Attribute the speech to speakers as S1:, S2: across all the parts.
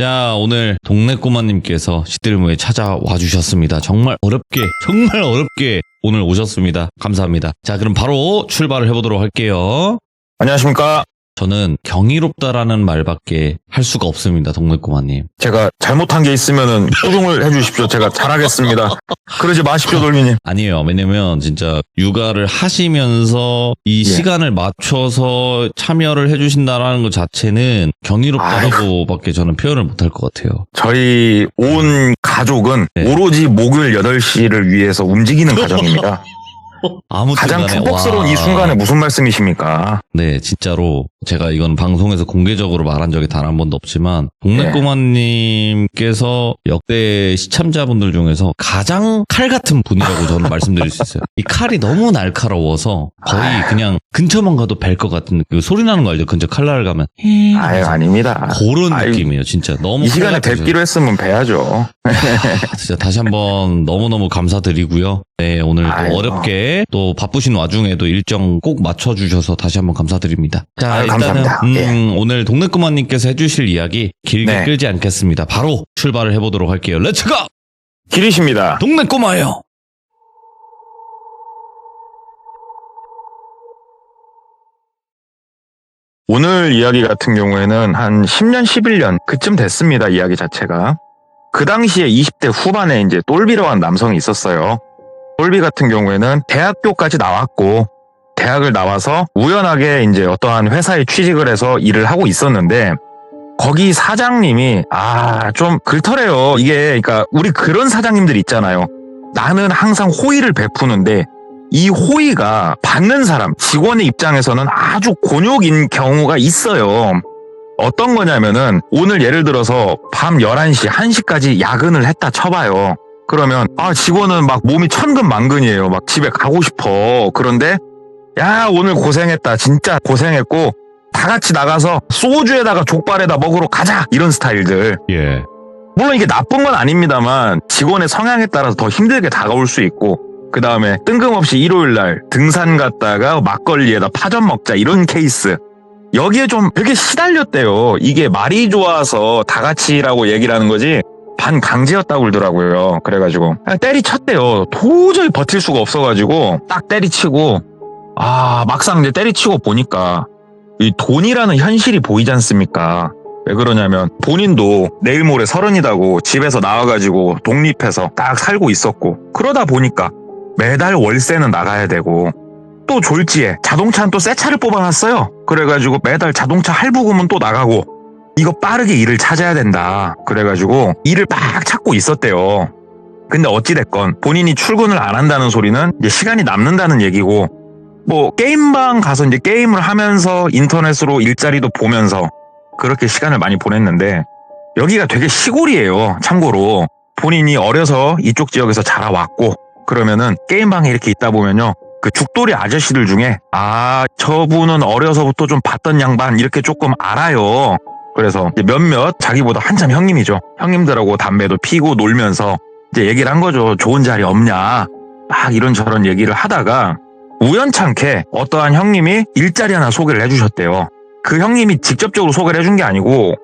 S1: 자, 오늘 동네 꼬마님께서 시들무에 찾아와 주셨습니다. 정말 어렵게 오늘 오셨습니다. 감사합니다. 자, 그럼 바로 출발을 해보도록 할게요.
S2: 안녕하십니까.
S1: 저는 경이롭다라는 말밖에 할 수가 없습니다. 동네 꼬마님.
S2: 제가 잘못한 게 있으면은 소중을 해주십시오. 제가 잘하겠습니다. 그러지 마십시오, 돌미님.
S1: 아니에요. 왜냐면 진짜 육아를 하시면서 이 시간을 맞춰서 참여를 해주신다라는 것 자체는 경이롭다고밖에 저는 표현을 못할 것 같아요.
S2: 저희 온 가족은 오로지 목요일 8시를 위해서 움직이는 가정입니다.
S1: 아무튼
S2: 가장
S1: 간에,
S2: 축복스러운 이 순간에 무슨 말씀이십니까?
S1: 네, 진짜로 제가 이건 방송에서 공개적으로 말한 적이 단 한 번도 없지만 동네 꼬마님께서 역대 시참자분들 중에서 가장 칼 같은 분이라고 저는 말씀드릴 수 있어요. 이 칼이 너무 날카로워서 거의 그냥 근처만 가도 뵐 것 같은 그 소리 나는 거 알죠? 근처 칼날 가면
S2: 아유, 아닙니다.
S1: 그런 느낌이에요. 진짜 너무
S2: 이 시간에 뵙기로 했으면 뵈야죠.
S1: 진짜 다시 한번 너무너무 감사드리고요. 네, 오늘 또 어렵게 또 바쁘신 와중에도 일정 꼭 맞춰주셔서 다시 한번 감사드립니다. 자, 일단은 오늘 동네 꼬마님께서 해주실 이야기 길게 끌지 않겠습니다. 바로 출발을 해보도록 할게요. 렛츠고!
S2: 길이십니다.
S1: 동네 꼬마예요.
S2: 오늘 이야기 같은 경우에는 한 10년, 11년 그쯤 됐습니다. 이야기 자체가. 그 당시에 20대 후반에 이제 똘비라고 한 남성이 있었어요. 똘비 같은 경우에는 대학교까지 나왔고 대학을 나와서 우연하게 이제 어떠한 회사에 취직을 해서 일을 하고 있었는데 거기 사장님이 좀 글터래요. 이게 그러니까 우리 그런 사장님들 있잖아요. 나는 항상 호의를 베푸는데 이 호의가 받는 사람, 직원의 입장에서는 아주 곤욕인 경우가 있어요. 어떤 거냐면은 오늘 예를 들어서 밤 11시, 1시까지 야근을 했다 쳐봐요. 그러면 직원은 막 몸이 천근만근이에요. 막 집에 가고 싶어. 그런데 야, 오늘 고생했다. 진짜 고생했고 다 같이 나가서 소주에다가 족발에다 먹으러 가자. 이런 스타일들.
S1: 예.
S2: 물론 이게 나쁜 건 아닙니다만 직원의 성향에 따라서 더 힘들게 다가올 수 있고 그 다음에 뜬금없이 일요일날 등산 갔다가 막걸리에다 파전 먹자 이런 케이스. 여기에 좀 되게 시달렸대요. 이게 말이 좋아서 다 같이라고 얘기를 하는 거지 반강제였다고 그러더라고요. 그래가지고 그냥 때리쳤대요. 도저히 버틸 수가 없어가지고 딱 때리치고 막상 이제 때리치고 보니까 이 돈이라는 현실이 보이지 않습니까? 왜 그러냐면 본인도 내일 모레 30이다고 집에서 나와가지고 독립해서 딱 살고 있었고 그러다 보니까 매달 월세는 나가야 되고 또 졸지에 자동차는 또 새 차를 뽑아놨어요. 그래가지고 매달 자동차 할부금은 또 나가고 이거 빠르게 일을 찾아야 된다. 그래가지고 일을 막 찾고 있었대요. 근데 어찌됐건 본인이 출근을 안 한다는 소리는 이제 시간이 남는다는 얘기고 뭐 게임방 가서 이제 게임을 하면서 인터넷으로 일자리도 보면서 그렇게 시간을 많이 보냈는데 여기가 되게 시골이에요. 참고로 본인이 어려서 이쪽 지역에서 자라왔고 그러면은 게임방에 이렇게 있다 보면요. 그 죽돌이 아저씨들 중에 저분은 어려서부터 좀 봤던 양반 이렇게 조금 알아요. 그래서 몇몇 자기보다 한참 형님이죠. 형님들하고 담배도 피고 놀면서 이제 얘기를 한 거죠. 좋은 자리 없냐. 막 이런저런 얘기를 하다가 우연찮게 어떠한 형님이 일자리 하나 소개를 해주셨대요. 그 형님이 직접적으로 소개를 해준 게 아니고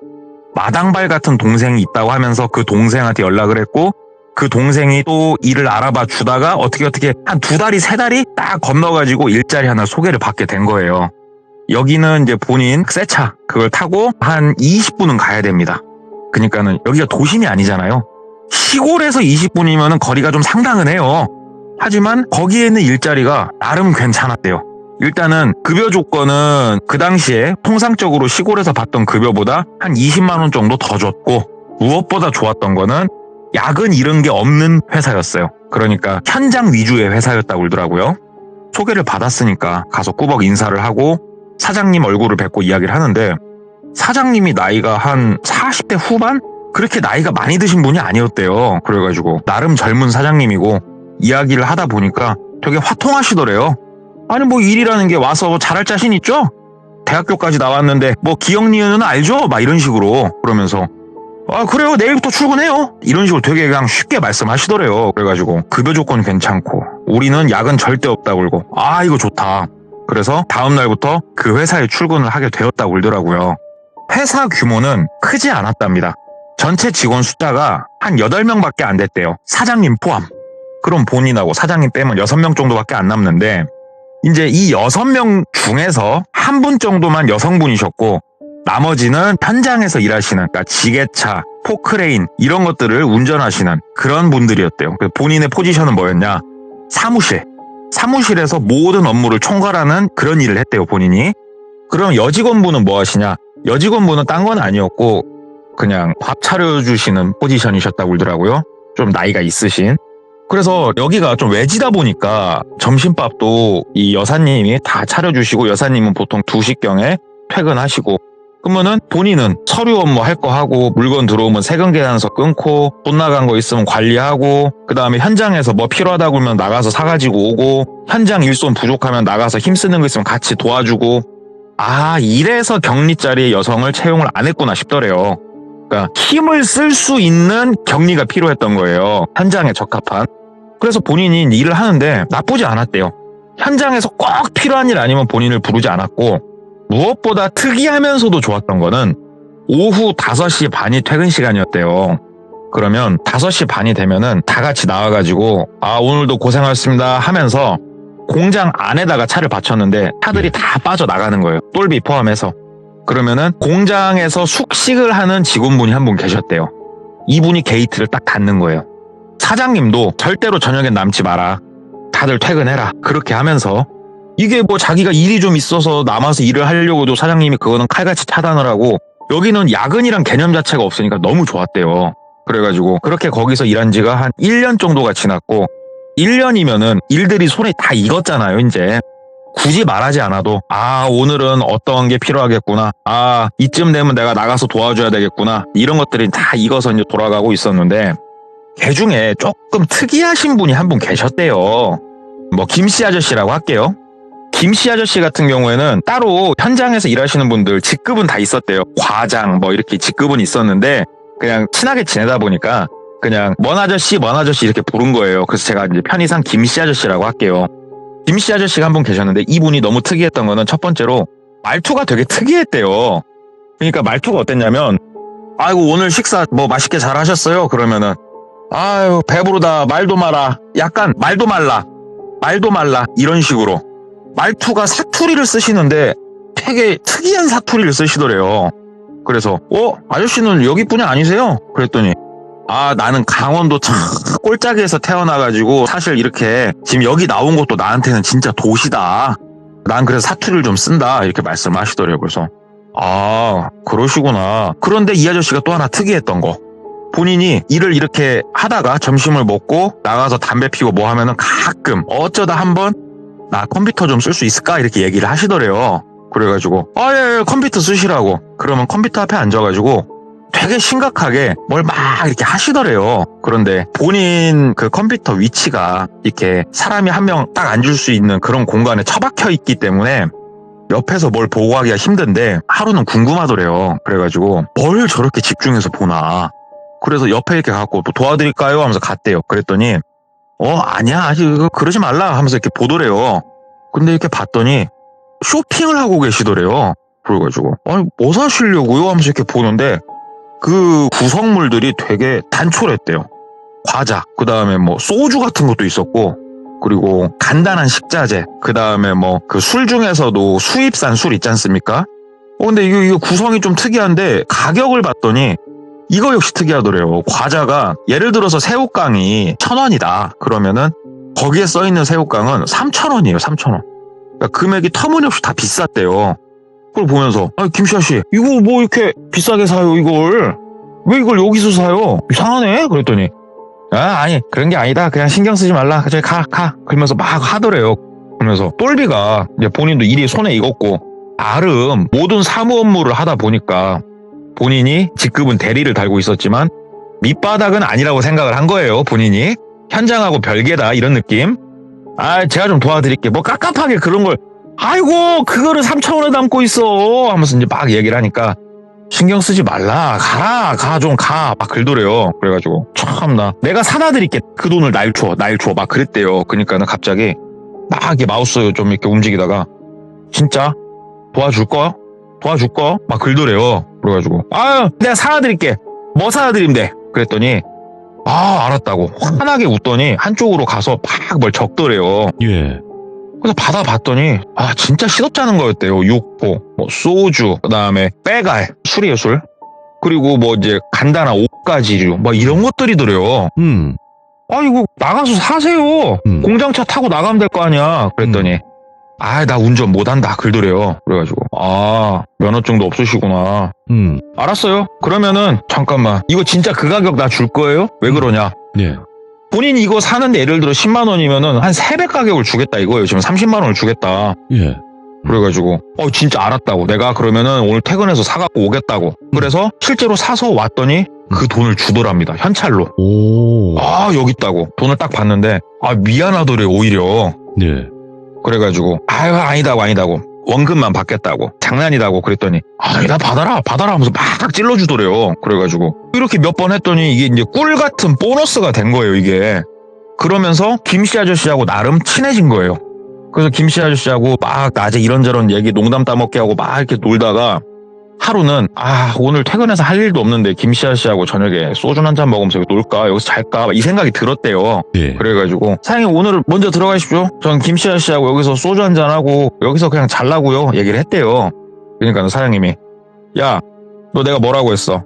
S2: 마당발 같은 동생이 있다고 하면서 그 동생한테 연락을 했고 그 동생이 또 일을 알아봐 주다가 어떻게 한 2달이 3달이 딱 건너가지고 일자리 하나 소개를 받게 된 거예요. 여기는 이제 본인 새 차 그걸 타고 한 20분은 가야 됩니다. 그러니까는 여기가 도심이 아니잖아요. 시골에서 20분이면은 거리가 좀 상당은 해요. 하지만 거기에 있는 일자리가 나름 괜찮았대요. 일단은 급여 조건은 그 당시에 통상적으로 시골에서 받던 급여보다 한 20만 원 정도 더 줬고 무엇보다 좋았던 거는 야근 이런 게 없는 회사였어요. 그러니까 현장 위주의 회사였다고 그러더라고요. 소개를 받았으니까 가서 꾸벅 인사를 하고 사장님 얼굴을 뵙고 이야기를 하는데 사장님이 나이가 한 40대 후반? 그렇게 나이가 많이 드신 분이 아니었대요. 그래가지고 나름 젊은 사장님이고 이야기를 하다 보니까 되게 화통하시더래요. 아니 뭐 일이라는 게 와서 잘할 자신 있죠? 대학교까지 나왔는데 뭐 기억 니은은 알죠? 막 이런 식으로 그러면서 그래요 내일부터 출근해요 이런 식으로 되게 그냥 쉽게 말씀하시더래요. 그래가지고 급여 조건 괜찮고 우리는 야근 절대 없다고 그러고 이거 좋다. 그래서 다음 날부터 그 회사에 출근을 하게 되었다고 그러더라고요. 회사 규모는 크지 않았답니다. 전체 직원 숫자가 한 8명밖에 안 됐대요. 사장님 포함. 그럼 본인하고 사장님 빼면 6명 정도밖에 안 남는데 이제 이 6명 중에서 한 분 정도만 여성분이셨고 나머지는 현장에서 일하시는, 그러니까 지게차, 포크레인 이런 것들을 운전하시는 그런 분들이었대요. 그래서 본인의 포지션은 뭐였냐? 사무실에서 모든 업무를 총괄하는 그런 일을 했대요, 본인이. 그럼 여직원분은 뭐 하시냐? 여직원분은 딴 건 아니었고 그냥 밥 차려주시는 포지션이셨다고 그러더라고요. 좀 나이가 있으신. 그래서 여기가 좀 외지다 보니까 점심밥도 이 여사님이 다 차려주시고, 여사님은 보통 2시경에 퇴근하시고, 그러면은 본인은 서류 업무 할 거 하고, 물건 들어오면 세금 계산서 끊고, 돈 나간 거 있으면 관리하고, 그 다음에 현장에서 뭐 필요하다 그러면 나가서 사가지고 오고, 현장 일손 부족하면 나가서 힘쓰는 거 있으면 같이 도와주고. 아, 이래서 격리 자리에 여성을 채용을 안 했구나 싶더래요. 그러니까 힘을 쓸 수 있는 격리가 필요했던 거예요. 현장에 적합한. 그래서 본인이 일을 하는데 나쁘지 않았대요. 현장에서 꼭 필요한 일 아니면 본인을 부르지 않았고, 무엇보다 특이하면서도 좋았던 거는 오후 5시 반이 퇴근 시간이었대요. 그러면 5시 반이 되면은 다 같이 나와가지고 오늘도 고생하셨습니다 하면서 공장 안에다가 차를 받쳤는데 차들이 다 빠져나가는 거예요. 똘비 포함해서. 그러면은 공장에서 숙식을 하는 직원분이 한 분 계셨대요. 이분이 게이트를 딱 닫는 거예요. 사장님도 절대로 저녁엔 남지 마라. 다들 퇴근해라. 그렇게 하면서, 이게 뭐 자기가 일이 좀 있어서 남아서 일을 하려고도 사장님이 그거는 칼같이 차단을 하고, 여기는 야근이란 개념 자체가 없으니까 너무 좋았대요. 그래가지고 그렇게 거기서 일한 지가 한 1년 정도가 지났고, 1년이면은 일들이 손에 다 익었잖아요, 이제. 굳이 말하지 않아도 오늘은 어떤 게 필요하겠구나, 이쯤 되면 내가 나가서 도와줘야 되겠구나, 이런 것들이 다 익어서 이제 돌아가고 있었는데, 그 중에 조금 특이하신 분이 한 분 계셨대요. 뭐 김씨 아저씨라고 할게요. 김씨 아저씨 같은 경우에는 따로 현장에서 일하시는 분들 직급은 다 있었대요. 과장 뭐 이렇게 직급은 있었는데 그냥 친하게 지내다 보니까 그냥 먼 아저씨 이렇게 부른 거예요. 그래서 제가 이제 편의상 김씨 아저씨라고 할게요. 김씨 아저씨가 한 분 계셨는데, 이분이 너무 특이했던 거는 첫 번째로 말투가 되게 특이했대요. 그러니까 말투가 어땠냐면, 아이고 오늘 식사 뭐 맛있게 잘 하셨어요? 그러면은 아유 배부르다, 말도 마라, 약간 말도 말라 이런 식으로 말투가 사투리를 쓰시는데 되게 특이한 사투리를 쓰시더래요. 그래서 아저씨는 여기 분이 아니세요? 그랬더니 나는 강원도 참 꼴짝이에서 태어나가지고 사실 이렇게 지금 여기 나온 것도 나한테는 진짜 도시다. 난 그래서 사투리를 좀 쓴다, 이렇게 말씀을 하시더래요. 그래서 그러시구나. 그런데 이 아저씨가 또 하나 특이했던 거, 본인이 일을 이렇게 하다가 점심을 먹고 나가서 담배 피고 뭐 하면은 가끔 어쩌다 한번 나 컴퓨터 좀 쓸 수 있을까, 이렇게 얘기를 하시더래요. 그래가지고 예, 컴퓨터 쓰시라고. 그러면 컴퓨터 앞에 앉아가지고 되게 심각하게 뭘 막 이렇게 하시더래요. 그런데 본인 그 컴퓨터 위치가 이렇게 사람이 한 명 딱 앉을 수 있는 그런 공간에 처박혀 있기 때문에 옆에서 뭘 보고 하기가 힘든데 하루는 궁금하더래요. 그래가지고 뭘 저렇게 집중해서 보나. 그래서 옆에 이렇게 갖고 또 도와드릴까요? 하면서 갔대요. 그랬더니 아니야, 아직 그러지 말라 하면서 이렇게 보더래요. 근데 이렇게 봤더니 쇼핑을 하고 계시더래요. 그래가지고 뭐 사시려고요? 하면서 이렇게 보는데 그 구성물들이 되게 단촐했대요. 과자, 그 다음에 뭐 소주 같은 것도 있었고, 그리고 간단한 식자재, 그 다음에 뭐 그 술 중에서도 수입산 술 있지 않습니까? 근데 이거 구성이 좀 특이한데 가격을 봤더니 이거 역시 특이하더래요. 과자가 예를 들어서 새우깡이 1,000원이다. 그러면은 거기에 써있는 새우깡은 3,000원이에요. 3,000원. 그러니까 금액이 터무니없이 다 비쌌대요. 그걸 보면서 김씨 아저씨, 이거 뭐 이렇게 비싸게 사요, 이걸? 왜 이걸 여기서 사요? 이상하네? 그랬더니 아니 그런 게 아니다, 그냥 신경 쓰지 말라, 저기 가 그러면서 막 하더래요. 그러면서 똘비가 이제 본인도 일이 손에 익었고 나름 모든 사무 업무를 하다 보니까 본인이 직급은 대리를 달고 있었지만 밑바닥은 아니라고 생각을 한 거예요. 본인이 현장하고 별개다, 이런 느낌. 제가 좀 도와드릴게, 뭐 깝깝하게 그런 걸 아이고 그거를 3,000원에 담고 있어 하면서 이제 막 얘기를 하니까 신경 쓰지 말라, 가라, 막 글도래요. 그래가지고 참나, 내가 사다 드릴게, 그 돈을 날 줘 막 그랬대요. 그러니까는 갑자기 막 이렇게 마우스 좀 이렇게 움직이다가 진짜 도와줄 거 막 글도래요. 그래가지고 내가 사다 드릴게, 뭐 사드리면 그랬더니 알았다고 환하게 웃더니 한쪽으로 가서 막 뭘 적더래요.
S1: 예.
S2: 그래서 받아봤더니 진짜 시덥잖은 거였대요. 육포, 뭐 소주, 그다음에 빼갈, 술이에요 술. 그리고 뭐 이제 간단한 옷가지류 뭐 이런 것들이더래요. 이거 나가서 사세요. 공장차 타고 나가면 될 거 아니야. 그랬더니 나 운전 못한다 그러더래요. 그래가지고 면허증도 없으시구나. 알았어요. 그러면은 잠깐만 이거 진짜 그 가격 나 줄 거예요? 왜 그러냐?
S1: 예.
S2: 본인이 이거 사는데 예를 들어 10만 원이면은 한 3배 가격을 주겠다 이거예요. 지금 30만 원을 주겠다.
S1: 예.
S2: 그래가지고 진짜 알았다고. 내가 그러면은 오늘 퇴근해서 사갖고 오겠다고. 그래서 실제로 사서 왔더니 그 돈을 주더랍니다. 현찰로.
S1: 오.
S2: 여기 있다고. 돈을 딱 봤는데 미안하더래 오히려.
S1: 예.
S2: 그래가지고 아니다고. 원금만 받겠다고. 장난이다고 그랬더니 아니다 받아라 하면서 막 찔러주더래요. 그래가지고 이렇게 몇 번 했더니 이게 이제 꿀 같은 보너스가 된 거예요 이게. 그러면서 김씨 아저씨하고 나름 친해진 거예요. 그래서 김씨 아저씨하고 막 낮에 이런저런 얘기 농담 따먹게 하고 막 이렇게 놀다가 하루는 오늘 퇴근해서 할 일도 없는데 김씨 아저씨하고 저녁에 소주 한잔 먹으면서 여기 놀까 여기서 잘까 이 생각이 들었대요.
S1: 예.
S2: 그래가지고 사장님 오늘 먼저 들어가십시오. 전 김씨 아저씨하고 여기서 소주 한잔하고 여기서 그냥 잘라고요 얘기를 했대요. 그러니까 사장님이 야 너 내가 뭐라고 했어?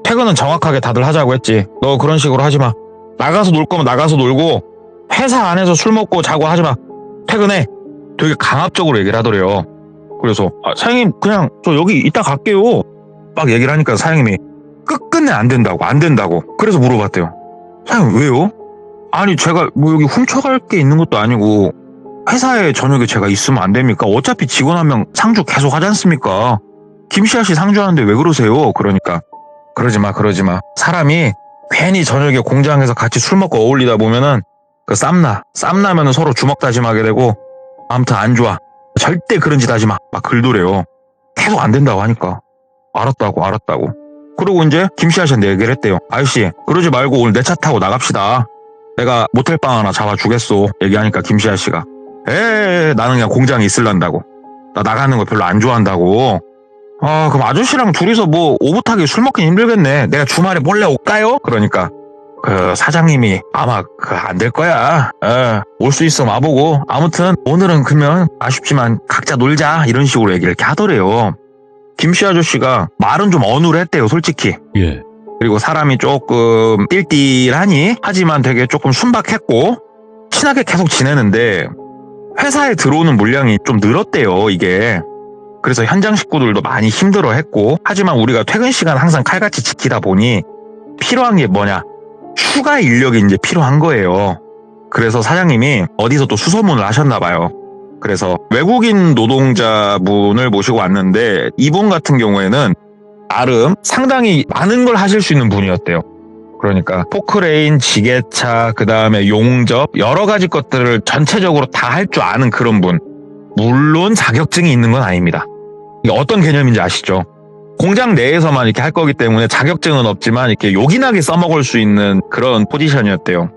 S2: 퇴근은 정확하게 다들 하자고 했지. 너 그런 식으로 하지마. 나가서 놀 거면 나가서 놀고 회사 안에서 술 먹고 자고 하지마. 퇴근해. 되게 강압적으로 얘기를 하더래요. 그래서 사장님 그냥 저 여기 이따 갈게요 막 얘기를 하니까 사장님이 끝끝내 안 된다고. 그래서 물어봤대요. 사장님 왜요? 아니 제가 뭐 여기 훔쳐갈 게 있는 것도 아니고 회사에 저녁에 제가 있으면 안 됩니까? 어차피 직원 한 명 상주 계속 하지 않습니까? 김씨 아저씨 상주하는데 왜 그러세요? 그러니까 그러지 마. 사람이 괜히 저녁에 공장에서 같이 술 먹고 어울리다 보면은 그 쌈나면은 서로 주먹 다짐하게 되고 아무튼 안 좋아. 절대 그런 짓 하지 마. 막 글도래요. 계속 안 된다고 하니까. 알았다고. 그리고 이제 김씨 아저씨한테 얘기를 했대요. 아저씨, 그러지 말고 오늘 내 차 타고 나갑시다. 내가 모텔방 하나 잡아주겠소. 얘기하니까 김씨 아저씨가 나는 그냥 공장에 있을란다고. 나 나가는 거 별로 안 좋아한다고. 그럼 아저씨랑 둘이서 뭐 오붓하게 술 먹긴 힘들겠네. 내가 주말에 몰래 올까요? 그러니까 그 사장님이 아마 안 될 거야. 올 수 있으면 와보고 아무튼 오늘은 그러면 아쉽지만 각자 놀자 이런 식으로 얘기를 이렇게 하더래요. 김씨 아저씨가 말은 좀 어눌했대요 솔직히.
S1: 예.
S2: 그리고 사람이 조금 띨띨하니 하지만 되게 조금 순박했고 친하게 계속 지내는데 회사에 들어오는 물량이 좀 늘었대요 이게. 그래서 현장 식구들도 많이 힘들어했고 하지만 우리가 퇴근 시간 항상 칼같이 지키다 보니 필요한 게 뭐냐 추가 인력이 이제 필요한 거예요. 그래서 사장님이 어디서 또 수소문을 하셨나 봐요. 그래서 외국인 노동자분을 모시고 왔는데 이분 같은 경우에는 나름 상당히 많은 걸 하실 수 있는 분이었대요. 그러니까 포크레인, 지게차, 그 다음에 용접 여러 가지 것들을 전체적으로 다 할 줄 아는 그런 분. 물론 자격증이 있는 건 아닙니다. 이게 어떤 개념인지 아시죠? 공장 내에서만 이렇게 할 거기 때문에 자격증은 없지만 이렇게 요긴하게 써먹을 수 있는 그런 포지션이었대요.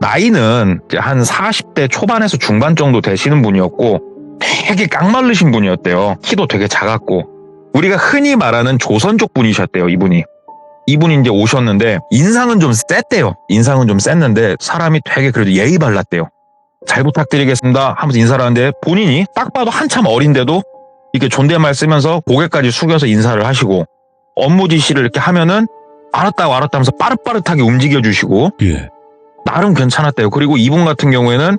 S2: 나이는 이제 한 40대 초반에서 중반 정도 되시는 분이었고 되게 깡마르신 분이었대요. 키도 되게 작았고 우리가 흔히 말하는 조선족 분이셨대요. 이분이 이제 오셨는데 인상은 좀 셌대요. 인상은 좀 셌는데 사람이 되게 그래도 예의 발랐대요. 잘 부탁드리겠습니다 하면서 인사를 하는데 본인이 딱 봐도 한참 어린데도 이렇게 존댓말 쓰면서 고개까지 숙여서 인사를 하시고 업무 지시를 이렇게 하면은 알았다고 하면서 빠릇빠릇하게 움직여주시고
S1: 예.
S2: 나름 괜찮았대요. 그리고 이분 같은 경우에는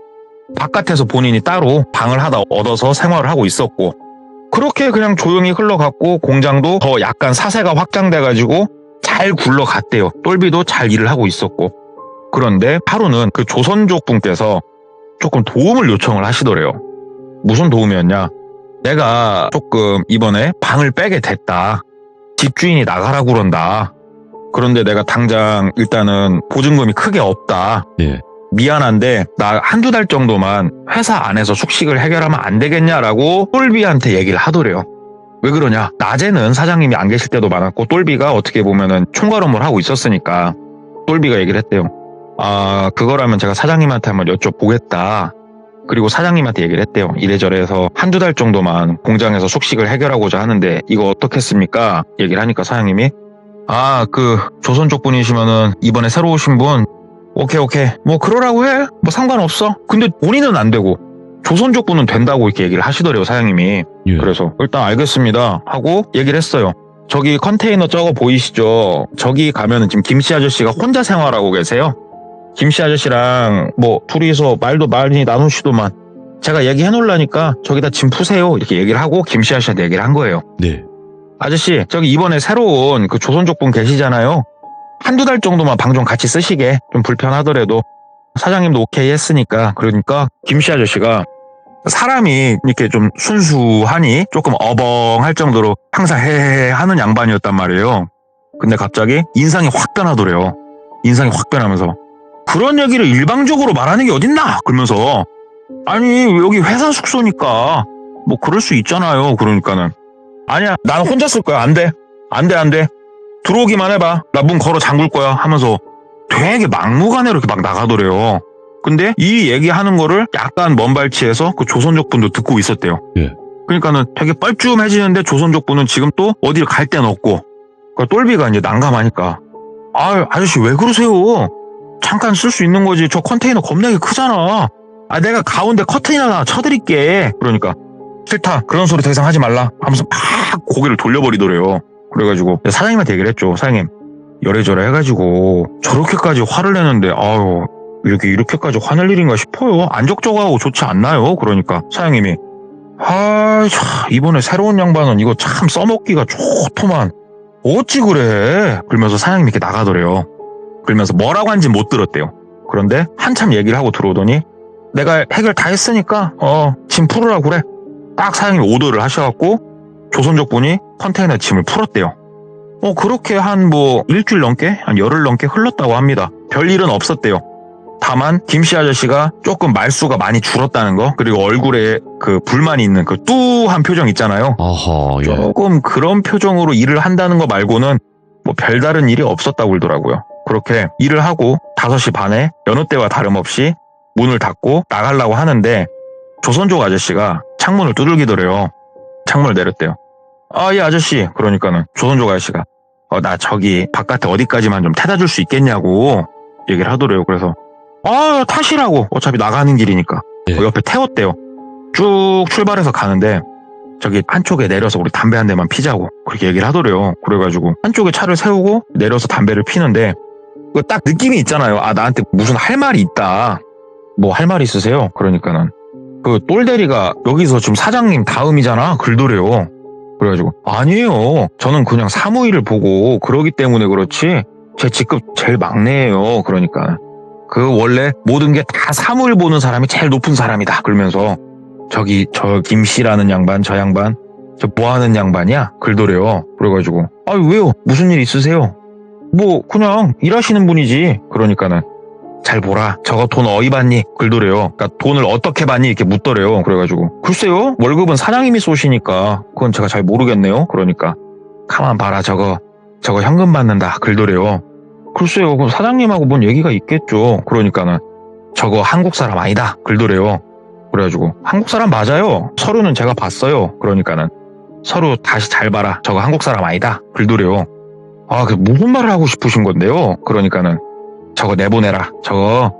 S2: 바깥에서 본인이 따로 방을 하나 얻어서 생활을 하고 있었고 그렇게 그냥 조용히 흘러갔고 공장도 더 약간 사세가 확장돼가지고 잘 굴러갔대요. 똘비도 잘 일을 하고 있었고 그런데 하루는 그 조선족 분께서 조금 도움을 요청을 하시더래요. 무슨 도움이었냐? 내가 조금 이번에 방을 빼게 됐다. 집주인이 나가라고 그런다. 그런데 내가 당장 일단은 보증금이 크게 없다.
S1: 예.
S2: 미안한데 나 한두 달 정도만 회사 안에서 숙식을 해결하면 안 되겠냐라고 똘비한테 얘기를 하더래요. 왜 그러냐? 낮에는 사장님이 안 계실 때도 많았고 똘비가 어떻게 보면은 총괄업무를 하고 있었으니까 똘비가 얘기를 했대요. 그거라면 제가 사장님한테 한번 여쭤보겠다. 그리고 사장님한테 얘기를 했대요. 이래저래 해서 한두 달 정도만 공장에서 숙식을 해결하고자 하는데 이거 어떻겠습니까? 얘기를 하니까 사장님이 조선 쪽 분이시면은 이번에 새로 오신 분 오케이 뭐 그러라고 해. 뭐 상관없어. 근데 본인은 안 되고 조선 쪽 분은 된다고 이렇게 얘기를 하시더래요, 사장님이.
S1: 예.
S2: 그래서 일단 알겠습니다 하고 얘기를 했어요. 저기 컨테이너 저거 보이시죠? 저기 가면은 지금 김씨 아저씨가 혼자 생활하고 계세요. 김씨 아저씨랑 뭐 둘이서 말도 많이 나누시더만 제가 얘기해 놓으려니까 저기다 짐 푸세요 이렇게 얘기를 하고 김씨 아저씨한테 얘기를 한 거예요.
S1: 네.
S2: 아저씨 저기 이번에 새로운 그 조선족 분 계시잖아요. 한두 달 정도만 방 좀 같이 쓰시게. 좀 불편하더라도 사장님도 오케이 했으니까. 그러니까 김씨 아저씨가 사람이 이렇게 좀 순수하니 조금 어벙할 정도로 항상 헤헤헤 하는 양반이었단 말이에요. 근데 갑자기 인상이 확 변하더래요. 인상이 확 변하면서 그런 얘기를 일방적으로 말하는 게 어딨나? 그러면서 아니 여기 회사 숙소니까 뭐 그럴 수 있잖아요. 그러니까는 아니야 나는 혼자 쓸 거야. 안 돼. 들어오기만 해봐. 나 문 걸어 잠글 거야 하면서 되게 막무가내로 이렇게 막 나가더래요. 근데 이 얘기하는 거를 약간 먼발치에서 그 조선족 분도 듣고 있었대요.
S1: 예.
S2: 그러니까는 되게 뻘쭘해지는데 조선족 분은 지금 또 어디를 갈 데는 없고 그 똘비가 이제 난감하니까 아저씨 왜 그러세요? 잠깐 쓸 수 있는 거지. 저 컨테이너 겁나게 크잖아. 내가 가운데 커튼 하나 쳐드릴게. 그러니까 싫다. 그런 소리 더 이상 하지 말라 하면서 막 고개를 돌려버리더래요. 그래가지고 사장님한테 얘기를 했죠. 사장님 열애저래 해가지고 저렇게까지 화를 내는데 이렇게까지 화낼 일인가 싶어요. 안적적하고 좋지 않나요? 그러니까 사장님이 이번에 새로운 양반은 이거 참 써먹기가 좋더만 어찌 그래. 그러면서 사장님이 이렇게 나가더래요. 그러면서 뭐라고 한지 못 들었대요. 그런데 한참 얘기를 하고 들어오더니 내가 해결 다 했으니까 짐 풀으라고 그래. 딱 사장님이 오더를 하셔갖고 조선족 분이 컨테이너 짐을 풀었대요. 그렇게 한 일주일 넘게 한 열흘 넘게 흘렀다고 합니다. 별일은 없었대요. 다만 김씨 아저씨가 조금 말수가 많이 줄었다는 거, 그리고 얼굴에 그 불만이 있는 그 뚜한 표정 있잖아요.
S1: 아하, 예.
S2: 조금 그런 표정으로 일을 한다는 거 말고는 뭐 별다른 일이 없었다고 그러더라고요. 그렇게 일을 하고 5시 반에 여느 때와 다름없이 문을 닫고 나가려고 하는데 조선족 아저씨가 창문을 두들기더래요. 창문을 내렸대요. 예 아저씨. 그러니까는 조선족 아저씨가 나 저기 바깥에 어디까지만 좀 태다 줄 수 있겠냐고 얘기를 하더래요. 그래서 타시라고. 어차피 나가는 길이니까.
S1: 예.
S2: 옆에 태웠대요. 쭉 출발해서 가는데 저기 한쪽에 내려서 우리 담배 한 대만 피자고 그렇게 얘기를 하더래요. 그래가지고 한쪽에 차를 세우고 내려서 담배를 피는데 그 딱 느낌이 있잖아요. 나한테 무슨 할 말이 있다. 뭐 할 말 있으세요? 그러니까는 그 똘대리가 여기서 지금 사장님 다음이잖아. 글더래요. 그래가지고 아니에요. 저는 그냥 사무일을 보고 그러기 때문에 그렇지 제 직급 제일 막내예요. 그러니까 그 원래 모든 게 다 사무일 보는 사람이 제일 높은 사람이다. 그러면서 저 김씨라는 양반 저 양반 저 뭐하는 양반이야? 글더래요. 그래가지고 왜요? 무슨 일 있으세요? 뭐 그냥 일하시는 분이지. 그러니까는 잘 보라. 저거 돈 어디 받니? 글더래요. 그러니까 돈을 어떻게 받니? 이렇게 묻더래요. 그래가지고 글쎄요. 월급은 사장님이 쏘시니까 그건 제가 잘 모르겠네요. 그러니까 가만 봐라. 저거 현금 받는다. 글더래요. 글쎄요. 그럼 사장님하고 뭔 얘기가 있겠죠. 그러니까는 저거 한국 사람 아니다. 글더래요. 그래가지고 한국 사람 맞아요. 서류는 제가 봤어요. 그러니까는 서류 다시 잘 봐라. 저거 한국 사람 아니다. 글더래요. 그 무슨 말을 하고 싶으신 건데요. 그러니까는 저거 내보내라. 저거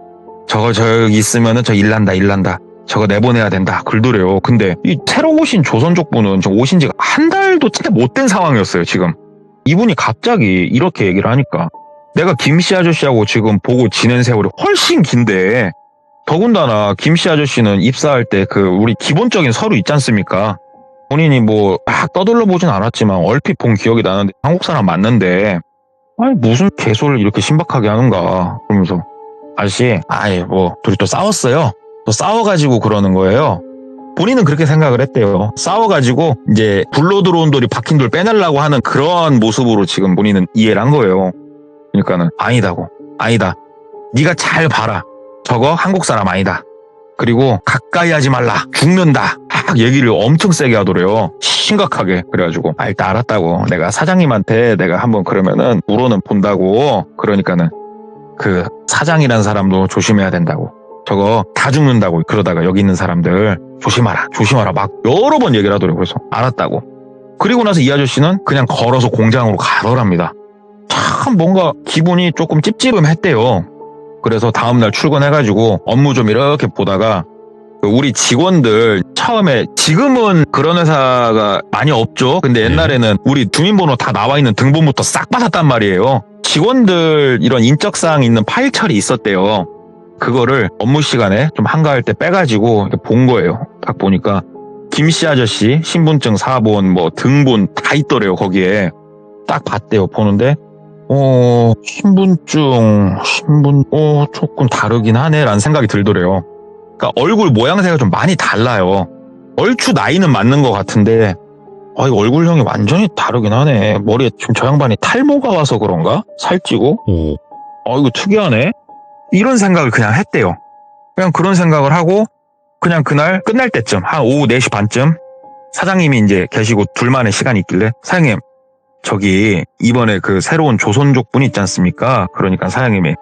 S2: 저기 있으면은 저 일난다. 저거 내보내야 된다. 글더래요. 근데 이 새로 오신 조선족 분은 지금 오신 지가 한 달도 채 못 된 상황이었어요. 지금 이분이 갑자기 이렇게 얘기를 하니까 내가 김씨 아저씨하고 지금 보고 지낸 세월이 훨씬 긴데 더군다나 김씨 아저씨는 입사할 때 우리 기본적인 서류 있지 않습니까? 본인이 뭐 막 떠들러 보진 않았지만 얼핏 본 기억이 나는데 한국 사람 맞는데 무슨 개소리를 이렇게 신박하게 하는가. 그러면서 아저씨 뭐 둘이 또 싸웠어요. 또 싸워가지고 그러는 거예요. 본인은 그렇게 생각을 했대요. 싸워가지고 이제 굴러 들어온 돌이 박힌 돌 빼내려고 하는 그런 모습으로 지금 본인은 이해를 한 거예요. 그러니까는 아니다. 네가 잘 봐라. 저거 한국 사람 아니다. 그리고 가까이 하지 말라. 죽는다. 막 얘기를 엄청 세게 하더래요. 심각하게. 그래가지고 일단 알았다고. 내가 사장님한테 내가 한번 그러면은 물어는 본다고. 그러니까는 그 사장이라는 사람도 조심해야 된다고. 저거 다 죽는다고. 그러다가 여기 있는 사람들 조심하라. 막 여러 번 얘기를 하더라고요. 그래서 알았다고. 그리고 나서 이 아저씨는 그냥 걸어서 공장으로 가더랍니다. 참 뭔가 기분이 조금 찝찝했대요. 그래서 다음날 출근해가지고 업무 좀 이렇게 보다가 우리 직원들 처음에 지금은 그런 회사가 많이 없죠. 근데 옛날에는 우리 주민번호 다 나와 있는 등본부터 싹 받았단 말이에요. 직원들 이런 인적사항 있는 파일 처리 있었대요. 그거를 업무 시간에 좀 한가할 때 빼가지고 이렇게 본 거예요. 딱 보니까 김씨 아저씨 신분증 사본 뭐 등본 다 있더래요. 거기에 딱 봤대요. 보는데 신분 조금 다르긴 하네 라는 생각이 들더래요. 그러니까 얼굴 모양새가 좀 많이 달라요. 얼추 나이는 맞는 것 같은데 이거 얼굴형이 완전히 다르긴 하네. 머리에 지금 저 양반이 탈모가 와서 그런가? 살찌고? 이거 특이하네. 이런 생각을 그냥 했대요. 그냥 그런 생각을 하고 그냥 그날 끝날 때쯤 한 오후 4시 반쯤 사장님이 이제 계시고 둘만의 시간이 있길래 사장님 저기 이번에 그 새로운 조선족 분 있지 않습니까? 그러니까 사장님이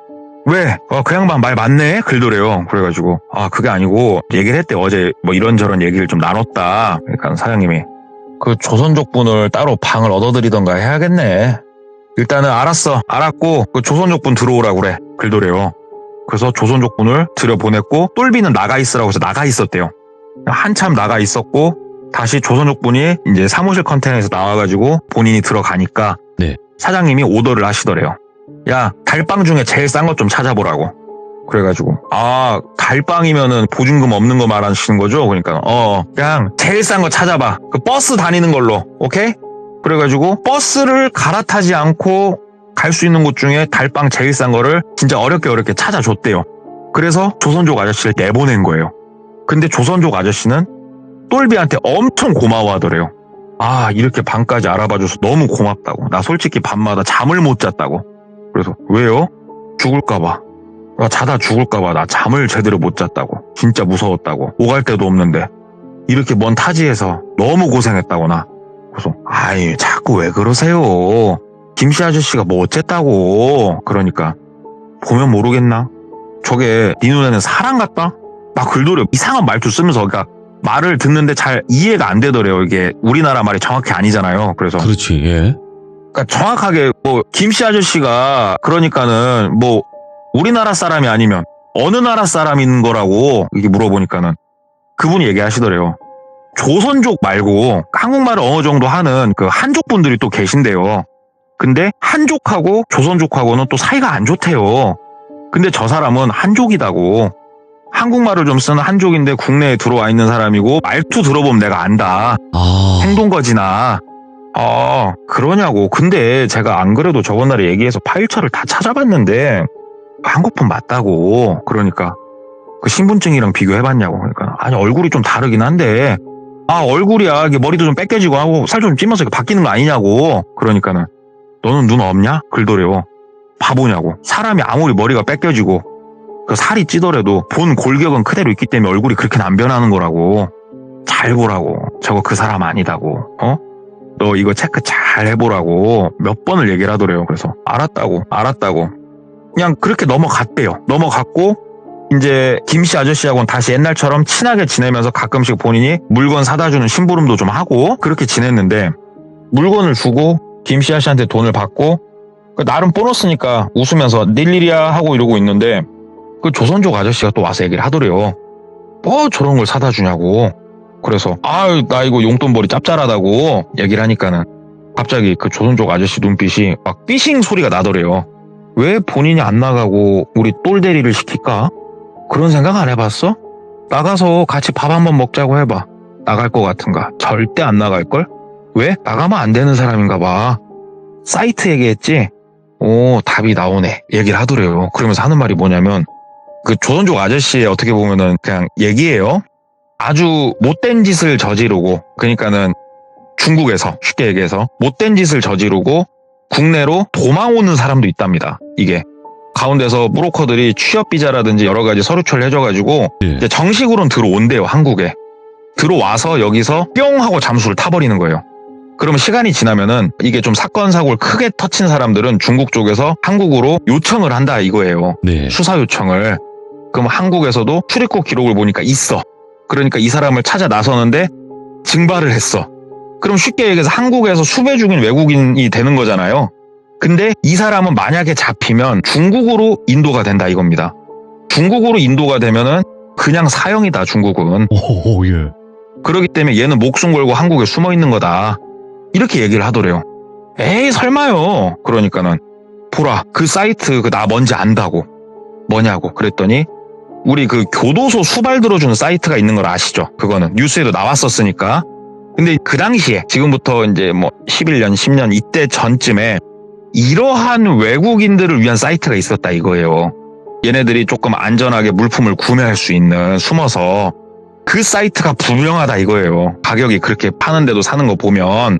S2: 왜? 그 양반 말 맞네? 그러더래요. 그래가지고 그게 아니고 얘기를 했대. 어제 뭐 이런저런 얘기를 좀 나눴다. 그러니까 사장님이 그 조선족 분을 따로 방을 얻어드리던가 해야겠네. 일단은 알았고 그 조선족 분 들어오라고 그래. 그러더래요. 그래서 조선족 분을 들여보냈고 똘비는 나가 있으라고 해서 나가 있었대요. 한참 나가 있었고 다시 조선족 분이 이제 사무실 컨테이너에서 나와가지고 본인이 들어가니까
S1: 네.
S2: 사장님이 오더를 하시더래요. 야, 달빵 중에 제일 싼 것 좀 찾아보라고. 그래가지고 달빵이면은 보증금 없는 거 말하시는 거죠? 그러니까 그냥 제일 싼 거 찾아봐. 그 버스 다니는 걸로. 오케이? 그래가지고 버스를 갈아타지 않고 갈 수 있는 곳 중에 달빵 제일 싼 거를 진짜 어렵게 찾아줬대요. 그래서 조선족 아저씨를 내보낸 거예요. 근데 조선족 아저씨는 똘비한테 엄청 고마워하더래요. 이렇게 방까지 알아봐줘서 너무 고맙다고. 나 솔직히 밤마다 잠을 못 잤다고. 그래서 왜요? 죽을까봐. 자다 죽을까봐 나 잠을 제대로 못 잤다고. 진짜 무서웠다고. 오갈 데도 없는데 이렇게 먼 타지에서 너무 고생했다고 나. 그래서 자꾸 왜 그러세요? 김씨 아저씨가 뭐 어쨌다고. 그러니까 보면 모르겠나? 저게 네 눈에는 사람 같다? 막 글도려. 이상한 말투 쓰면서 그러니까 말을 듣는데 잘 이해가 안 되더래요. 이게 우리나라 말이 정확히 아니잖아요. 그래서
S1: 그렇지. 예.
S2: 그러니까 정확하게 김씨 아저씨가 그러니까는 우리나라 사람이 아니면 어느 나라 사람인 거라고 이게 물어보니까는 그분이 얘기하시더래요. 조선족 말고 한국말을 어느 정도 하는 그 한족 분들이 또 계신데요. 근데 한족하고 조선족하고는 또 사이가 안 좋대요. 근데 저 사람은 한족이다고. 한국말을 좀 쓰는 한족인데 국내에 들어와 있는 사람이고 말투 들어보면 내가 안다. 행동거지나. 그러냐고. 근데 제가 안 그래도 저번날에 얘기해서 파일처를 다 찾아봤는데 한국분 맞다고. 그러니까 그 신분증이랑 비교해봤냐고. 그러니까 아니 얼굴이 좀 다르긴 한데 얼굴이야 이게 머리도 좀 뺏겨지고 하고 살 좀 찌면서 바뀌는 거 아니냐고. 그러니까는 너는 눈 없냐? 글도래요. 바보냐고. 사람이 아무리 머리가 뺏겨지고 그 살이 찌더라도 본 골격은 그대로 있기 때문에 얼굴이 그렇게는 안 변하는 거라고. 잘 보라고. 저거 그 사람 아니다고. 너 이거 체크 잘 해보라고 몇 번을 얘기를 하더래요. 그래서 알았다고 그냥 그렇게 넘어갔대요. 넘어갔고 이제 김씨 아저씨하고는 다시 옛날처럼 친하게 지내면서 가끔씩 본인이 물건 사다 주는 심부름도 좀 하고 그렇게 지냈는데 물건을 주고 김씨 아저씨한테 돈을 받고 나름 보너스니까 웃으면서 낼 일이야 하고 이러고 있는데 그 조선족 아저씨가 또 와서 얘기를 하더래요. 뭐 저런 걸 사다 주냐고. 그래서 나 이거 용돈벌이 짭짤하다고 얘기를 하니까는 갑자기 그 조선족 아저씨 눈빛이 막 삐싱 소리가 나더래요. 왜 본인이 안 나가고 우리 똘대리를 시킬까? 그런 생각 안 해봤어? 나가서 같이 밥 한번 먹자고 해봐. 나갈 것 같은가? 절대 안 나갈걸? 왜? 나가면 안 되는 사람인가 봐. 사이트 얘기했지? 답이 나오네. 얘기를 하더래요. 그러면서 하는 말이 뭐냐면 그 조선족 아저씨의 어떻게 보면은 그냥 얘기예요. 아주 못된 짓을 저지르고 그러니까는 중국에서 쉽게 얘기해서 못된 짓을 저지르고 국내로 도망 오는 사람도 있답니다. 이게 가운데서 브로커들이 취업 비자라든지 여러 가지 서류처리를 해줘가지고 이제 정식으로는 들어온대요. 한국에 들어와서 여기서 뿅 하고 잠수를 타버리는 거예요. 그러면 시간이 지나면은 이게 좀 사건 사고를 크게 터친 사람들은 중국 쪽에서 한국으로 요청을 한다 이거예요.
S1: 네.
S2: 수사 요청을. 그럼 한국에서도 출입국 기록을 보니까 있어. 그러니까 이 사람을 찾아 나서는데 증발을 했어. 그럼 쉽게 얘기해서 한국에서 수배 중인 외국인이 되는 거잖아요. 근데 이 사람은 만약에 잡히면 중국으로 인도가 된다 이겁니다. 중국으로 인도가 되면은 그냥 사형이다, 중국은.
S1: 오, 예.
S2: 그렇기 때문에 얘는 목숨 걸고 한국에 숨어 있는 거다. 이렇게 얘기를 하더래요. 에이, 설마요. 그러니까는 보라, 그 사이트 나 뭔지 안다고. 뭐냐고 그랬더니 우리 그 교도소 수발 들어주는 사이트가 있는 걸 아시죠? 그거는 뉴스에도 나왔었으니까. 근데 그 당시에 지금부터 이제 뭐 11년, 10년 이때 전쯤에 이러한 외국인들을 위한 사이트가 있었다 이거예요. 얘네들이 조금 안전하게 물품을 구매할 수 있는, 숨어서. 그 사이트가 불명하다 이거예요. 가격이 그렇게 파는데도 사는 거 보면.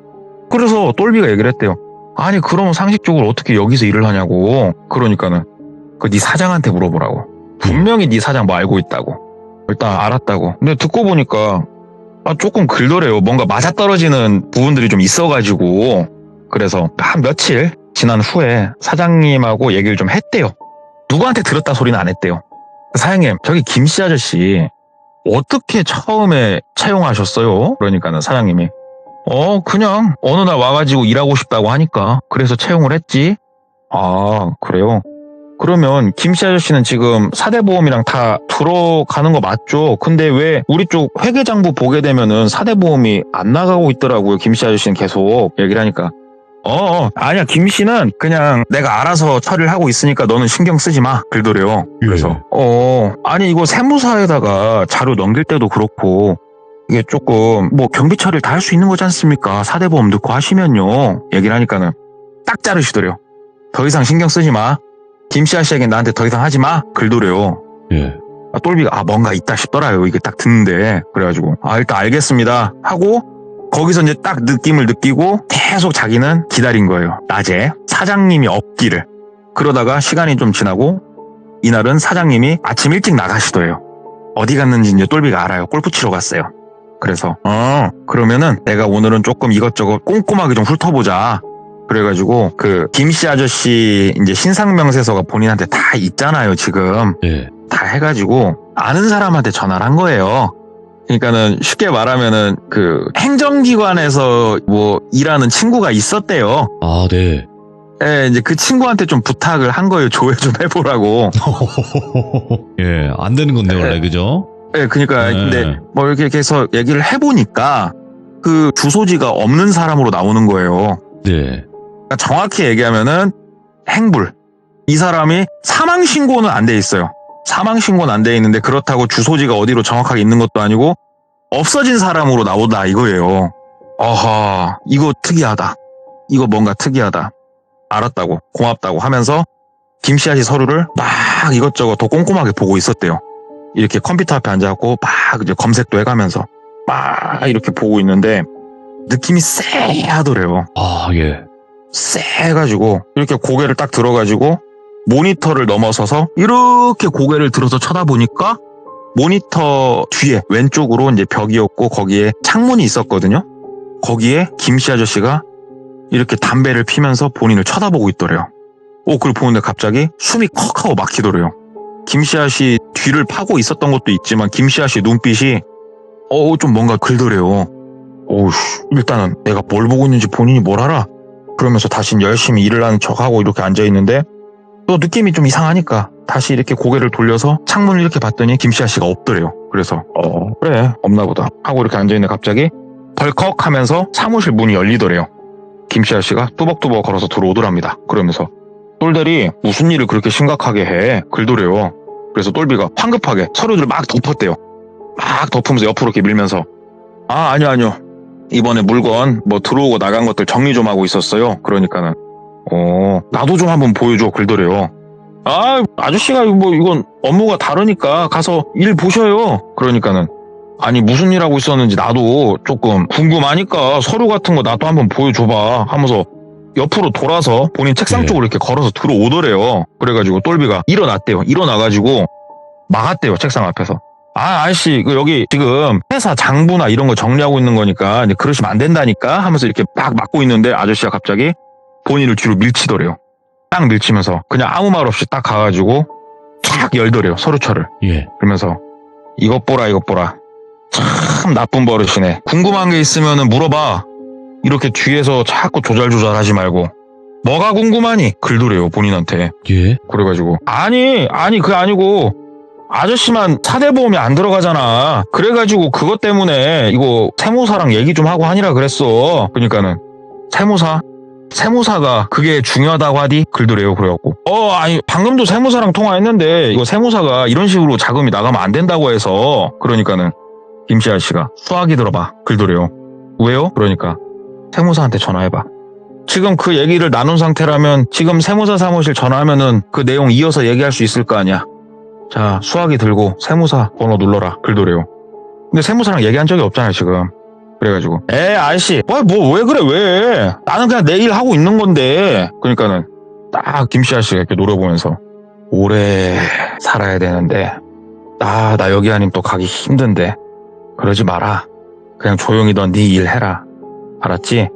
S2: 그래서 똘비가 얘기를 했대요. 아니 그러면 상식적으로 어떻게 여기서 일을 하냐고. 그러니까는 그 네 사장한테 물어보라고. 분명히 네 사장 뭐 알고 있다고. 일단 알았다고. 근데 듣고 보니까 조금 글더래요. 뭔가 맞아떨어지는 부분들이 좀 있어가지고. 그래서 한 며칠 지난 후에 사장님하고 얘기를 좀 했대요. 누구한테 들었다 소리는 안 했대요. 사장님, 저기 김씨 아저씨 어떻게 처음에 채용하셨어요? 그러니까는 사장님이 그냥 어느 날 와가지고 일하고 싶다고 하니까 그래서 채용을 했지. 아, 그래요? 그러면 김씨 아저씨는 지금 사대보험이랑 다 들어가는 거 맞죠? 근데 왜 우리 쪽 회계장부 보게 되면은 사대보험이 안 나가고 있더라고요. 김씨 아저씨는 계속 얘기를 하니까. 아니야, 김씨는 그냥 내가 알아서 처리를 하고 있으니까 너는 신경 쓰지 마. 그러더래요. 그래서 아니 이거 세무사에다가 자료 넘길 때도 그렇고 이게 조금 뭐 경비 처리를 다 할 수 있는 거지 않습니까? 사대보험 넣고 하시면요. 얘기를 하니까는 딱 자르시더래요. 더 이상 신경 쓰지 마. 김씨 아저씨에게 나한테 더 이상 하지 마. 그러더래요.
S1: 예.
S2: 똘비가 뭔가 있다 싶더라요. 이게 딱 듣는데. 그래가지고 일단 알겠습니다 하고 거기서 이제 딱 느낌을 느끼고 계속 자기는 기다린 거예요. 낮에 사장님이 없기를. 그러다가 시간이 좀 지나고 이날은 사장님이 아침 일찍 나가시더래요. 어디 갔는지 이제 똘비가 알아요. 골프 치러 갔어요. 그래서 그러면은 내가 오늘은 조금 이것저것 꼼꼼하게 좀 훑어보자. 그래가지고 그 김씨 아저씨 이제 신상명세서가 본인한테 다 있잖아요 지금.
S1: 예.
S2: 다 해가지고 아는 사람한테 전화를 한 거예요. 그러니까는 쉽게 말하면은 그 행정기관에서 뭐 일하는 친구가 있었대요.
S1: 아, 네.
S2: 예, 이제 그 친구한테 좀 부탁을 한 거예요. 조회 좀 해보라고.
S1: 예, 안 되는 건데, 원래, 그죠?
S2: 예, 그러니까
S1: 네.
S2: 근데 뭐 이렇게 해서 얘기를 해보니까 그 주소지가 없는 사람으로 나오는 거예요.
S1: 네.
S2: 그러니까 정확히 얘기하면은 행불. 이 사람이 사망 신고는 안 돼 있어요. 사망 신고는 안 돼 있는데 그렇다고 주소지가 어디로 정확하게 있는 것도 아니고 없어진 사람으로 나오다 이거예요. 어허, 이거 특이하다. 이거 뭔가 특이하다. 알았다고, 고맙다고 하면서 김씨 아저씨 서류를 막 이것저것 더 꼼꼼하게 보고 있었대요. 이렇게 컴퓨터 앞에 앉아갖고 막 이제 검색도 해가면서 막 이렇게 보고 있는데 느낌이 쎄하더래요.
S1: 아, 예.
S2: 쎄해가지고 이렇게 고개를 딱 들어가지고 모니터를 넘어서서 이렇게 고개를 들어서 쳐다보니까 모니터 뒤에 왼쪽으로 이제 벽이었고 거기에 창문이 있었거든요. 거기에 김씨 아저씨가 이렇게 담배를 피면서 본인을 쳐다보고 있더래요. 그걸 보는데 갑자기 숨이 컥 하고 막히더래요. 김씨 아저씨 뒤를 파고 있었던 것도 있지만 김씨 아저씨 눈빛이 좀 뭔가 글더래요. 일단은 내가 뭘 보고 있는지 본인이 뭘 알아? 그러면서 다시 열심히 일을 하는 척하고 이렇게 앉아있는데 또 느낌이 좀 이상하니까 다시 이렇게 고개를 돌려서 창문을 이렇게 봤더니 김씨 아저씨가 없더래요. 그래서 그래 없나 보다 하고 이렇게 앉아있는데 갑자기 벌컥 하면서 사무실 문이 열리더래요. 김씨 아저씨가 뚜벅뚜벅 걸어서 들어오더랍니다. 그러면서 똘대리 무슨 일을 그렇게 심각하게 해? 글더래요. 그래서 똘비가 황급하게 서류들을 막 덮었대요. 막 덮으면서 옆으로 이렇게 밀면서 아니요 이번에 물건 뭐 들어오고 나간 것들 정리 좀 하고 있었어요. 그러니까는 나도 좀 한번 보여줘. 글더래요. 아저씨가 뭐 이건 업무가 다르니까 가서 일 보셔요. 그러니까는 아니 무슨 일 하고 있었는지 나도 조금 궁금하니까 서류 같은 거 나도 한번 보여줘봐 하면서 옆으로 돌아서 본인 책상 쪽으로 이렇게 걸어서 들어오더래요. 그래가지고 똘비가 일어났대요. 일어나가지고 막았대요. 책상 앞에서. 아저씨 여기 지금 회사 장부나 이런 거 정리하고 있는 거니까 이제 그러시면 안 된다니까 하면서 이렇게 막 막고 있는데 아저씨가 갑자기 본인을 뒤로 밀치더래요. 딱 밀치면서 그냥 아무 말 없이 딱 가가지고 쫙 열더래요. 서류철을.
S1: 예.
S2: 그러면서 이것 보라. 참 나쁜 버릇이네. 궁금한 게 있으면 물어봐. 이렇게 뒤에서 자꾸 조잘조잘하지 말고 뭐가 궁금하니? 글도래요, 본인한테.
S1: 예?
S2: 그래가지고 아니 그게 아니고 아저씨만 사대보험이 안 들어가잖아. 그래가지고 그것 때문에 이거 세무사랑 얘기 좀 하고 하니라 그랬어. 그러니까는 세무사가 그게 중요하다고 하디? 글도래요. 그래갖고 아니 방금도 세무사랑 통화했는데 이거 세무사가 이런 식으로 자금이 나가면 안 된다고 해서. 그러니까는 김씨 아저씨가 수화기 들어봐. 글도래요. 왜요? 그러니까 세무사한테 전화해봐. 지금 그 얘기를 나눈 상태라면 지금 세무사 사무실 전화하면은 그 내용 이어서 얘기할 수 있을 거 아니야. 자, 수화기 들고 세무사 번호 눌러라. 글도래요. 근데 세무사랑 얘기한 적이 없잖아요, 지금. 그래가지고 아저씨 왜 그래 왜. 나는 그냥 내 일 하고 있는 건데. 그러니까는 딱 김씨 아저씨가 이렇게 노려보면서 오래 살아야 되는데 나 여기 아니면 또 가기 힘든데 그러지 마라. 그냥 조용히 너 네 일 해라. 알았지?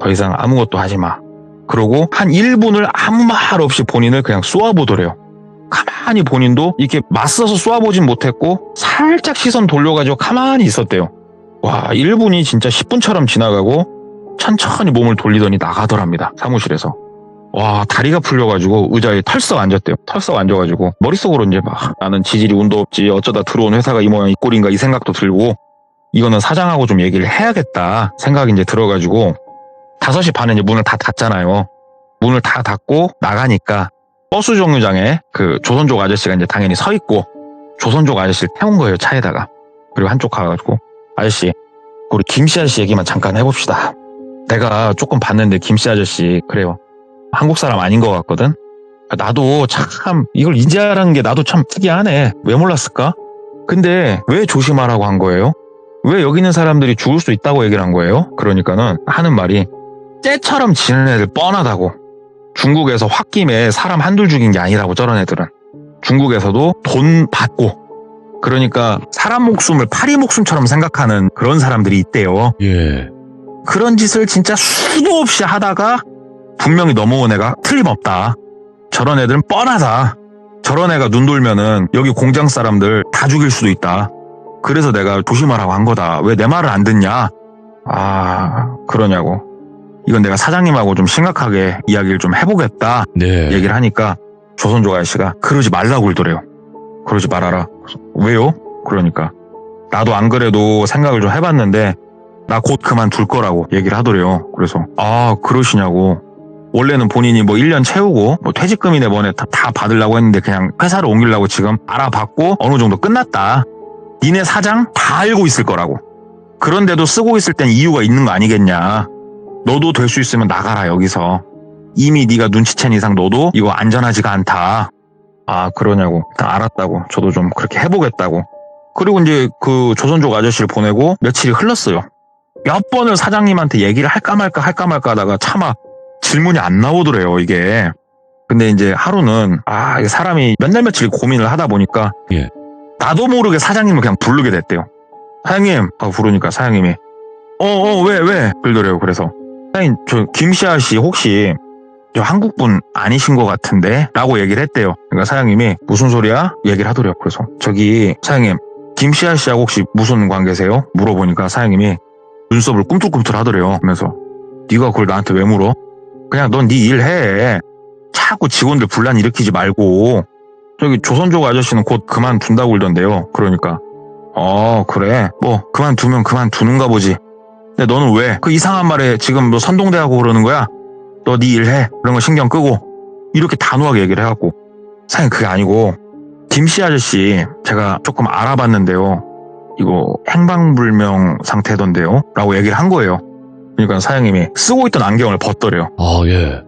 S2: 더 이상 아무것도 하지 마. 그러고 한 1분을 아무 말 없이 본인을 그냥 쏘아보더래요. 가만히 본인도 이렇게 맞서서 쏘아보진 못했고 살짝 시선 돌려가지고 가만히 있었대요. 와, 1분이 진짜 10분처럼 지나가고 천천히 몸을 돌리더니 나가더랍니다. 사무실에서. 와, 다리가 풀려가지고 의자에 털썩 앉았대요. 털썩 앉아가지고 머릿속으로 이제 막 나는 지질이 운도 없지 어쩌다 들어온 회사가 이 모양 이 꼴인가 이 생각도 들고 이거는 사장하고 좀 얘기를 해야겠다 생각이 이제 들어가지고 5시 반에 이제 문을 다 닫잖아요. 문을 다 닫고 나가니까 버스 정류장에 그 조선족 아저씨가 이제 당연히 서 있고 조선족 아저씨를 태운 거예요, 차에다가. 그리고 한쪽 가가지고 아저씨, 우리 김씨 아저씨 얘기만 잠깐 해봅시다. 내가 조금 봤는데 김씨 아저씨 그래요. 한국 사람 아닌 것 같거든. 나도 참 이걸 인지하라는 게 나도 참 특이하네. 왜 몰랐을까? 근데 왜 조심하라고 한 거예요? 왜 여기 있는 사람들이 죽을 수 있다고 얘기를 한 거예요? 그러니까는 하는 말이 쟤처럼 지는 애들 뻔하다고. 중국에서 홧김에 사람 한둘 죽인 게 아니라고 저런 애들은. 중국에서도 돈 받고 그러니까 사람 목숨을 파리 목숨처럼 생각하는 그런 사람들이 있대요.
S1: 예.
S2: 그런 짓을 진짜 수도 없이 하다가 분명히 넘어온 애가 틀림없다. 저런 애들은 뻔하다. 저런 애가 눈 돌면은 여기 공장 사람들 다 죽일 수도 있다. 그래서 내가 조심하라고 한 거다. 왜 내 말을 안 듣냐? 그러냐고. 이건 내가 사장님하고 좀 심각하게 이야기를 좀 해보겠다.
S1: 네.
S2: 얘기를 하니까 조선족 아저씨가 그러지 말라고 그러더래요. 그러지 말아라. 왜요? 그러니까 나도 안 그래도 생각을 좀 해봤는데 나 곧 그만둘 거라고 얘기를 하더래요. 그래서 그러시냐고. 원래는 본인이 뭐 1년 채우고 뭐 퇴직금이네 뭐네 다 받으려고 했는데 그냥 회사를 옮기려고 지금 알아봤고 어느 정도 끝났다. 니네 사장 다 알고 있을 거라고. 그런데도 쓰고 있을 땐 이유가 있는 거 아니겠냐. 너도 될 수 있으면 나가라 여기서. 이미 네가 눈치챈 이상 너도 이거 안전하지가 않다. 그러냐고. 일단 알았다고. 저도 좀 그렇게 해보겠다고. 그리고 이제 그 조선족 아저씨를 보내고 며칠이 흘렀어요. 몇 번을 사장님한테 얘기를 할까 말까 하다가 차마 질문이 안 나오더래요, 이게. 근데 이제 하루는 이게 사람이 몇 날 며칠 고민을 하다 보니까
S1: 예.
S2: 나도 모르게 사장님을 그냥 부르게 됐대요. 사장님 하고 부르니까 사장님이 왜? 그러더래요. 그래서 사장님 저 김씨 아저씨 혹시 저 한국분 아니신 것 같은데? 라고 얘기를 했대요. 그러니까 사장님이 무슨 소리야? 얘기를 하더래요. 그래서 저기 사장님 김씨 아저씨하고 혹시 무슨 관계세요? 물어보니까 사장님이 눈썹을 꿈틀꿈틀 하더래요. 그러면서 네가 그걸 나한테 왜 물어? 그냥 넌 네 일 해. 자꾸 직원들 분란 일으키지 말고. 저기 조선족 아저씨는 곧 그만둔다고 그러던데요. 그러니까 그래 뭐 그만두면 그만두는가 보지. 근데 너는 왜 그 이상한 말에 지금 너 선동대하고 그러는 거야? 너 네 일 해. 그런 거 신경 끄고. 이렇게 단호하게 얘기를 해갖고 사장님 그게 아니고 김씨 아저씨 제가 조금 알아봤는데요. 이거 행방불명 상태던데요? 라고 얘기를 한 거예요. 그러니까 사장님이 쓰고 있던 안경을 벗더래요.
S1: 예.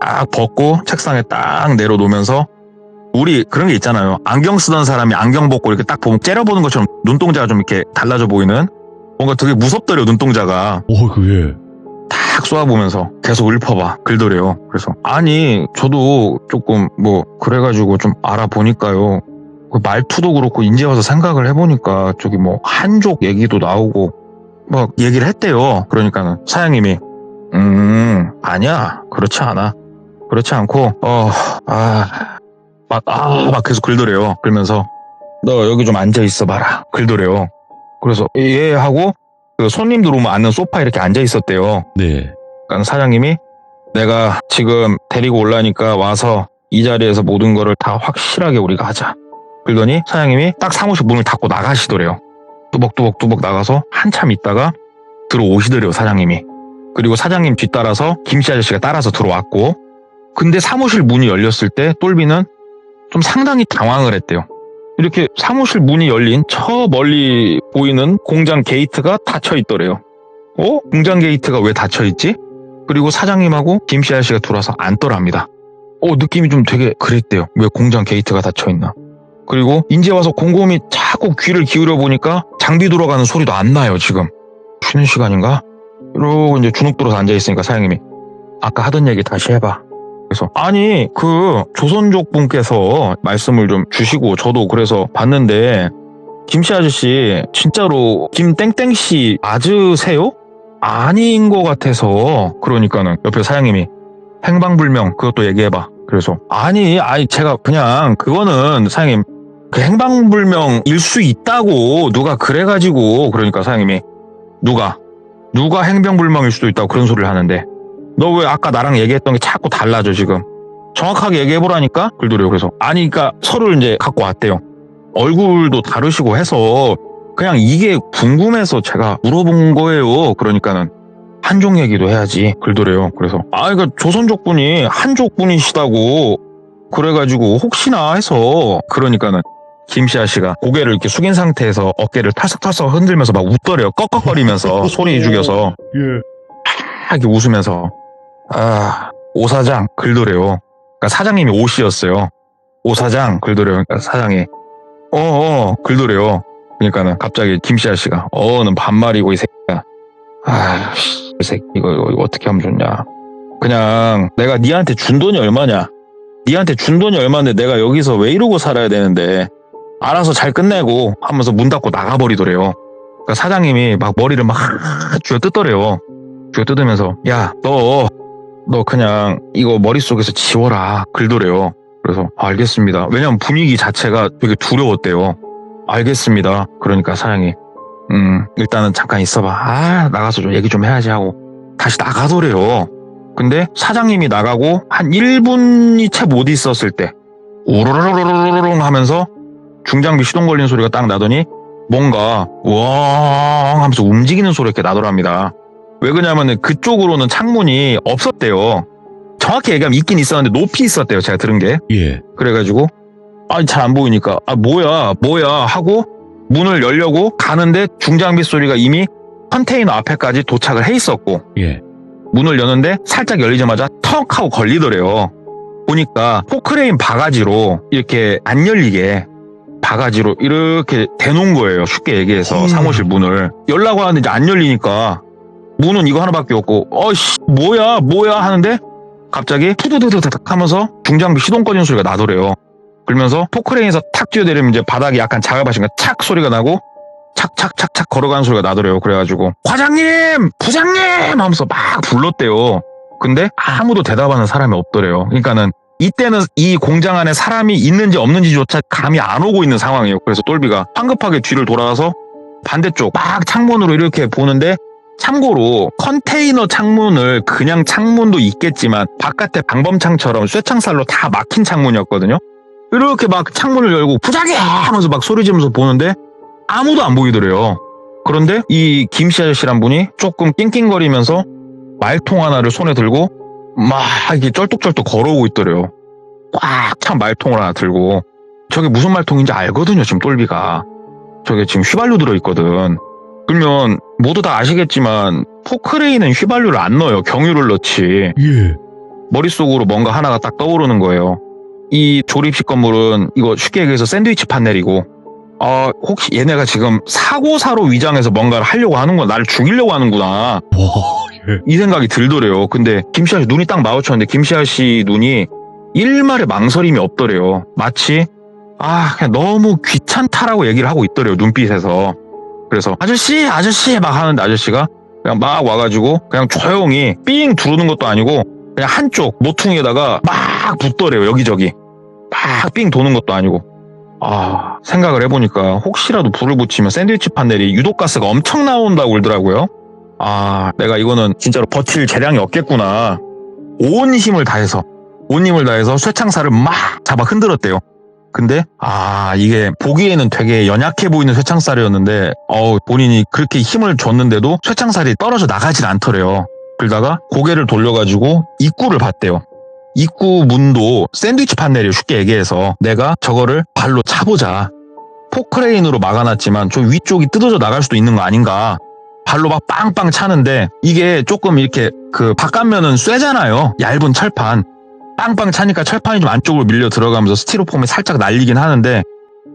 S2: 딱 벗고 책상에 딱 내려놓으면서 우리 그런 게 있잖아요. 안경 쓰던 사람이 안경 벗고 이렇게 딱 보면 째려보는 것처럼 눈동자가 좀 이렇게 달라져 보이는 뭔가 되게 무섭더래요. 눈동자가.
S1: 예.
S2: 딱 쏘아보면서 계속 읊어봐. 글더래요. 그래서 아니 저도 조금 뭐 그래가지고 좀 알아보니까요. 그 말투도 그렇고 이제 와서 생각을 해보니까 저기 뭐 한족 얘기도 나오고 뭐 얘기를 했대요. 그러니까는 사장님이 아니야 그렇지 않아. 그렇지 않고 막 계속 글더래요. 그러면서 너 여기 좀 앉아 있어 봐라. 글더래요. 그래서 예 하고 그 손님들 오면 앉는 소파 이렇게 앉아 있었대요.
S1: 네.
S2: 그러니까 사장님이 내가 지금 데리고 올라니까 와서 이 자리에서 모든 거를 다 확실하게 우리가 하자. 그러더니 사장님이 딱 사무실 문을 닫고 나가시더래요. 뚜벅뚜벅 나가서 한참 있다가 들어오시더래요, 사장님이. 그리고 사장님 뒤따라서 김씨 아저씨가 따라서 들어왔고, 근데 사무실 문이 열렸을 때 똘비는 좀 상당히 당황을 했대요. 이렇게 사무실 문이 열린 저 멀리 보이는 공장 게이트가 닫혀 있더래요. 공장 게이트가 왜 닫혀 있지? 그리고 사장님하고 김씨 아저씨가 들어와서 앉더랍니다. 느낌이 좀 되게 그랬대요. 왜 공장 게이트가 닫혀 있나? 그리고 이제 와서 곰곰이 자꾸 귀를 기울여 보니까 장비 돌아가는 소리도 안 나요, 지금. 쉬는 시간인가? 이러고 이제 주눅 들어서 앉아있으니까 사장님이 아까 하던 얘기 다시 해봐. 그래서 아니 그 조선족 분께서 말씀을 좀 주시고 저도 그래서 봤는데 김씨 아저씨 진짜로 김땡땡씨 맞으세요? 아닌 것 같아서. 그러니까는 옆에 사장님이 행방불명 그것도 얘기해봐. 그래서 아니 제가 그냥 그거는 사장님 그 행방불명일 수 있다고 누가 그래가지고. 그러니까 사장님이 누가 행방불명일 수도 있다고 그런 소리를 하는데 너 왜 아까 나랑 얘기했던 게 자꾸 달라져 지금. 정확하게 얘기해보라니까. 그러더래요. 그래서 아니 그러니까 서류를 이제 갖고 왔대요. 얼굴도 다르시고 해서 그냥 이게 궁금해서 제가 물어본 거예요. 그러니까는 한족 얘기도 해야지. 그러더래요. 그래서 그러니까 조선족 분이 한족 분이시다고 그래가지고 혹시나 해서. 그러니까는 김씨 아씨가 고개를 이렇게 숙인 상태에서 어깨를 탈썩탈썩 흔들면서 막 웃더래요. 꺽꺽거리면서 소리 죽여서 이렇게 웃으면서 오 사장 글더래요. 그러니까 사장님이 오 씨였어요. 오 사장 글더래요. 그러니까 사장이 글더래요. 그러니까는 갑자기 김씨 아씨가 는 반말이고 이 새끼야. 이 새끼 이거 어떻게 하면 좋냐. 그냥 내가 니한테 준 돈이 얼마냐. 니한테 준 돈이 얼마인데 내가 여기서 왜 이러고 살아야 되는데 알아서 잘 끝내고 하면서 문 닫고 나가버리더래요. 그러니까 사장님이 막 머리를 막 쥐어뜯더래요. 쥐어뜯으면서 야 너 그냥 이거 머릿속에서 지워라 글더래요. 그래서 알겠습니다. 왜냐면 분위기 자체가 되게 두려웠대요. 알겠습니다. 그러니까 사장이 일단은 잠깐 있어봐. 나가서 좀 얘기 좀 해야지 하고 다시 나가더래요. 근데 사장님이 나가고 한 1분이 채 못 있었을 때 우르르르르르 하면서 중장비 시동 걸리는 소리가 딱 나더니 뭔가 우엉 하면서 움직이는 소리가 이렇게 나더랍니다. 왜 그러냐면은 그쪽으로는 창문이 없었대요. 정확히 얘기하면 있긴 있었는데 높이 있었대요. 제가 들은 게.
S1: 예.
S2: 그래가지고 잘 안 보이니까 뭐야 하고 문을 열려고 가는데 중장비 소리가 이미 컨테이너 앞에까지 도착을 해 있었고
S1: 예.
S2: 문을 여는데 살짝 열리자마자 턱 하고 걸리더래요. 보니까 포크레인 바가지로 이렇게 안 열리게 바가지로 이렇게 대놓은 거예요. 쉽게 얘기해서 사무실 문을 열라고 하는데 이제 안 열리니까 문은 이거 하나밖에 없고 뭐야 하는데 갑자기 푸드드드득 하면서 중장비 시동 꺼지는 소리가 나더래요. 그러면서 포크레인에서 탁 뛰어내리면 이제 바닥이 약간 작아바시니까 착 소리가 나고 착착착착 걸어가는 소리가 나더래요. 그래가지고 과장님 부장님 하면서 막 불렀대요. 근데 아무도 대답하는 사람이 없더래요. 그러니까는 이때는 이 공장 안에 사람이 있는지 없는지조차 감이 안 오고 있는 상황이에요. 그래서 똘비가 황급하게 뒤를 돌아가서 반대쪽 막 창문으로 이렇게 보는데 참고로 컨테이너 창문을 그냥 창문도 있겠지만 바깥에 방범창처럼 쇠창살로 다 막힌 창문이었거든요. 이렇게 막 창문을 열고 부장님 하면서 막 소리 지르면서 보는데 아무도 안 보이더래요. 그런데 이 김씨 아저씨란 분이 조금 낑낑거리면서 말통 하나를 손에 들고 막 이렇게 쩔뚝쩔뚝 걸어오고 있더래요. 꽉 찬 말통을 하나 들고. 저게 무슨 말통인지 알거든요. 지금 똘비가. 저게 지금 휘발유 들어있거든. 그러면 모두 다 아시겠지만 포크레인은 휘발유를 안 넣어요. 경유를 넣지.
S1: 예.
S2: 머릿속으로 뭔가 하나가 딱 떠오르는 거예요. 이 조립식 건물은 이거 쉽게 얘기해서 샌드위치 판넬이고 혹시 얘네가 지금 사고사로 위장해서 뭔가를 하려고 하는구나. 나를 죽이려고 하는구나.
S1: 예.
S2: 이 생각이 들더래요. 근데 김씨 아저씨 눈이 딱 마주쳤는데 김씨 아저씨 눈이 일말의 망설임이 없더래요. 마치 그냥 너무 귀찮다라고 얘기를 하고 있더래요. 눈빛에서. 그래서 아저씨 막 하는데 아저씨가 그냥 막 와가지고 그냥 조용히 삥 두르는 것도 아니고 그냥 한쪽 모퉁이에다가 막 붙더래요. 여기저기 막 삥 도는 것도 아니고. 생각을 해보니까 혹시라도 불을 붙이면 샌드위치 판넬이 유독가스가 엄청 나온다고 그러더라고요. 내가 이거는 진짜로 버틸 재량이 없겠구나. 온 힘을 다해서 쇠창살을 막 잡아 흔들었대요. 근데 이게 보기에는 되게 연약해 보이는 쇠창살이었는데 본인이 그렇게 힘을 줬는데도 쇠창살이 떨어져 나가질 않더래요. 그러다가 고개를 돌려가지고 입구를 봤대요. 입구 문도 샌드위치 판넬이에요. 쉽게 얘기해서 내가 저거를 발로 차보자. 포크레인으로 막아놨지만 좀 위쪽이 뜯어져 나갈 수도 있는 거 아닌가. 발로 막 빵빵 차는데 이게 조금 이렇게 그 바깥면은 쇠잖아요. 얇은 철판. 빵빵 차니까 철판이 좀 안쪽으로 밀려 들어가면서 스티로폼이 살짝 날리긴 하는데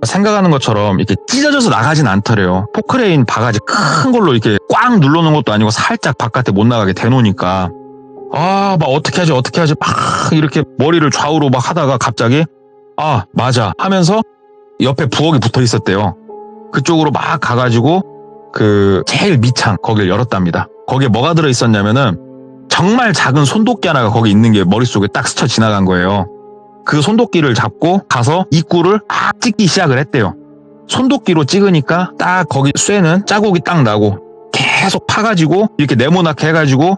S2: 생각하는 것처럼 이렇게 찢어져서 나가진 않더래요. 포크레인 바가지 큰 걸로 이렇게 꽉 눌러놓은 것도 아니고 살짝 바깥에 못 나가게 대놓으니까 막 어떻게 하지 막 이렇게 머리를 좌우로 막 하다가 갑자기 맞아 하면서 옆에 부엌이 붙어 있었대요. 그쪽으로 막 가가지고 그 제일 밑창 거길 열었답니다. 거기에 뭐가 들어있었냐면은 정말 작은 손도끼 하나가 거기 있는 게 머릿속에 딱 스쳐 지나간 거예요. 그 손도끼를 잡고 가서 입구를 딱 찍기 시작을 했대요. 손도끼로 찍으니까 딱 거기 쇠는 자국이 딱 나고 계속 파가지고 이렇게 네모나게 해가지고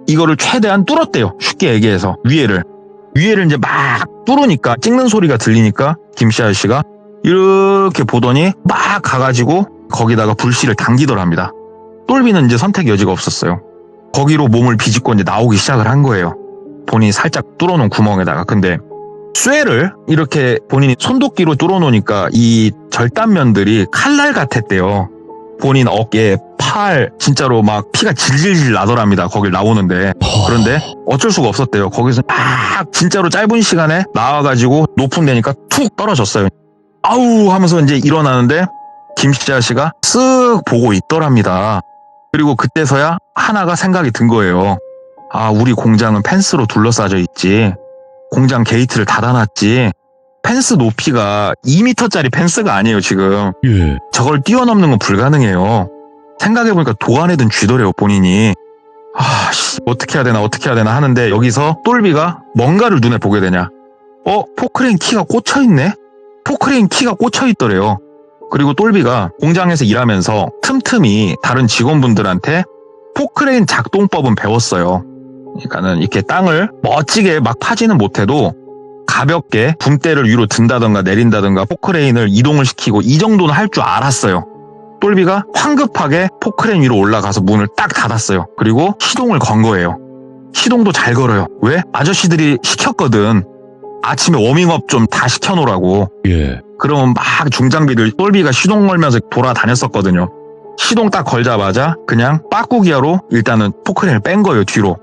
S2: 이거를 최대한 뚫었대요. 쉽게 얘기해서 위에를 이제 막 뚫으니까 찍는 소리가 들리니까 김씨 아저씨가 이렇게 보더니 막 가가지고 거기다가 불씨를 당기더랍니다. 똘비는 이제 선택 여지가 없었어요. 거기로 몸을 비집고 이제 나오기 시작을 한 거예요. 본인이 살짝 뚫어놓은 구멍에다가. 근데 쇠를 이렇게 본인이 손도끼로 뚫어놓으니까 이 절단면들이 칼날 같았대요. 본인 어깨, 팔 진짜로 막 피가 질질질 나더랍니다. 거길 나오는데. 그런데 어쩔 수가 없었대요. 거기서 막 진짜로 짧은 시간에 나와가지고 높은 데니까 툭 떨어졌어요. 아우 하면서 이제 일어나는데 김씨 아저씨가 쓱 보고 있더랍니다. 그리고 그때서야 하나가 생각이 든 거예요. 우리 공장은 펜스로 둘러싸져 있지. 공장 게이트를 닫아놨지. 펜스 높이가 2m짜리 펜스가 아니에요 지금.
S1: 예.
S2: 저걸 뛰어넘는 건 불가능해요. 생각해보니까 도안에든 쥐더래요 본인이. 어떻게 해야 되나 하는데 여기서 똘비가 뭔가를 눈에 보게 되냐. 포크레인 키가 꽂혀있네? 포크레인 키가 꽂혀있더래요. 그리고 똘비가 공장에서 일하면서 틈틈이 다른 직원분들한테 포크레인 작동법은 배웠어요. 그러니까는 이렇게 땅을 멋지게 막 파지는 못해도 가볍게 붐대를 위로 든다던가 내린다던가 포크레인을 이동을 시키고 이 정도는 할 줄 알았어요. 똘비가 황급하게 포크레인 위로 올라가서 문을 딱 닫았어요. 그리고 시동을 건 거예요. 시동도 잘 걸어요. 왜? 아저씨들이 시켰거든. 아침에 워밍업 좀 다 시켜놓으라고.
S1: 예.
S2: 그러면 막 중장비를 똘비가 시동 걸면서 돌아다녔었거든요. 시동 딱 걸자마자 그냥 빠꾸기아로 일단은 포크레인을 뺀 거예요, 뒤로.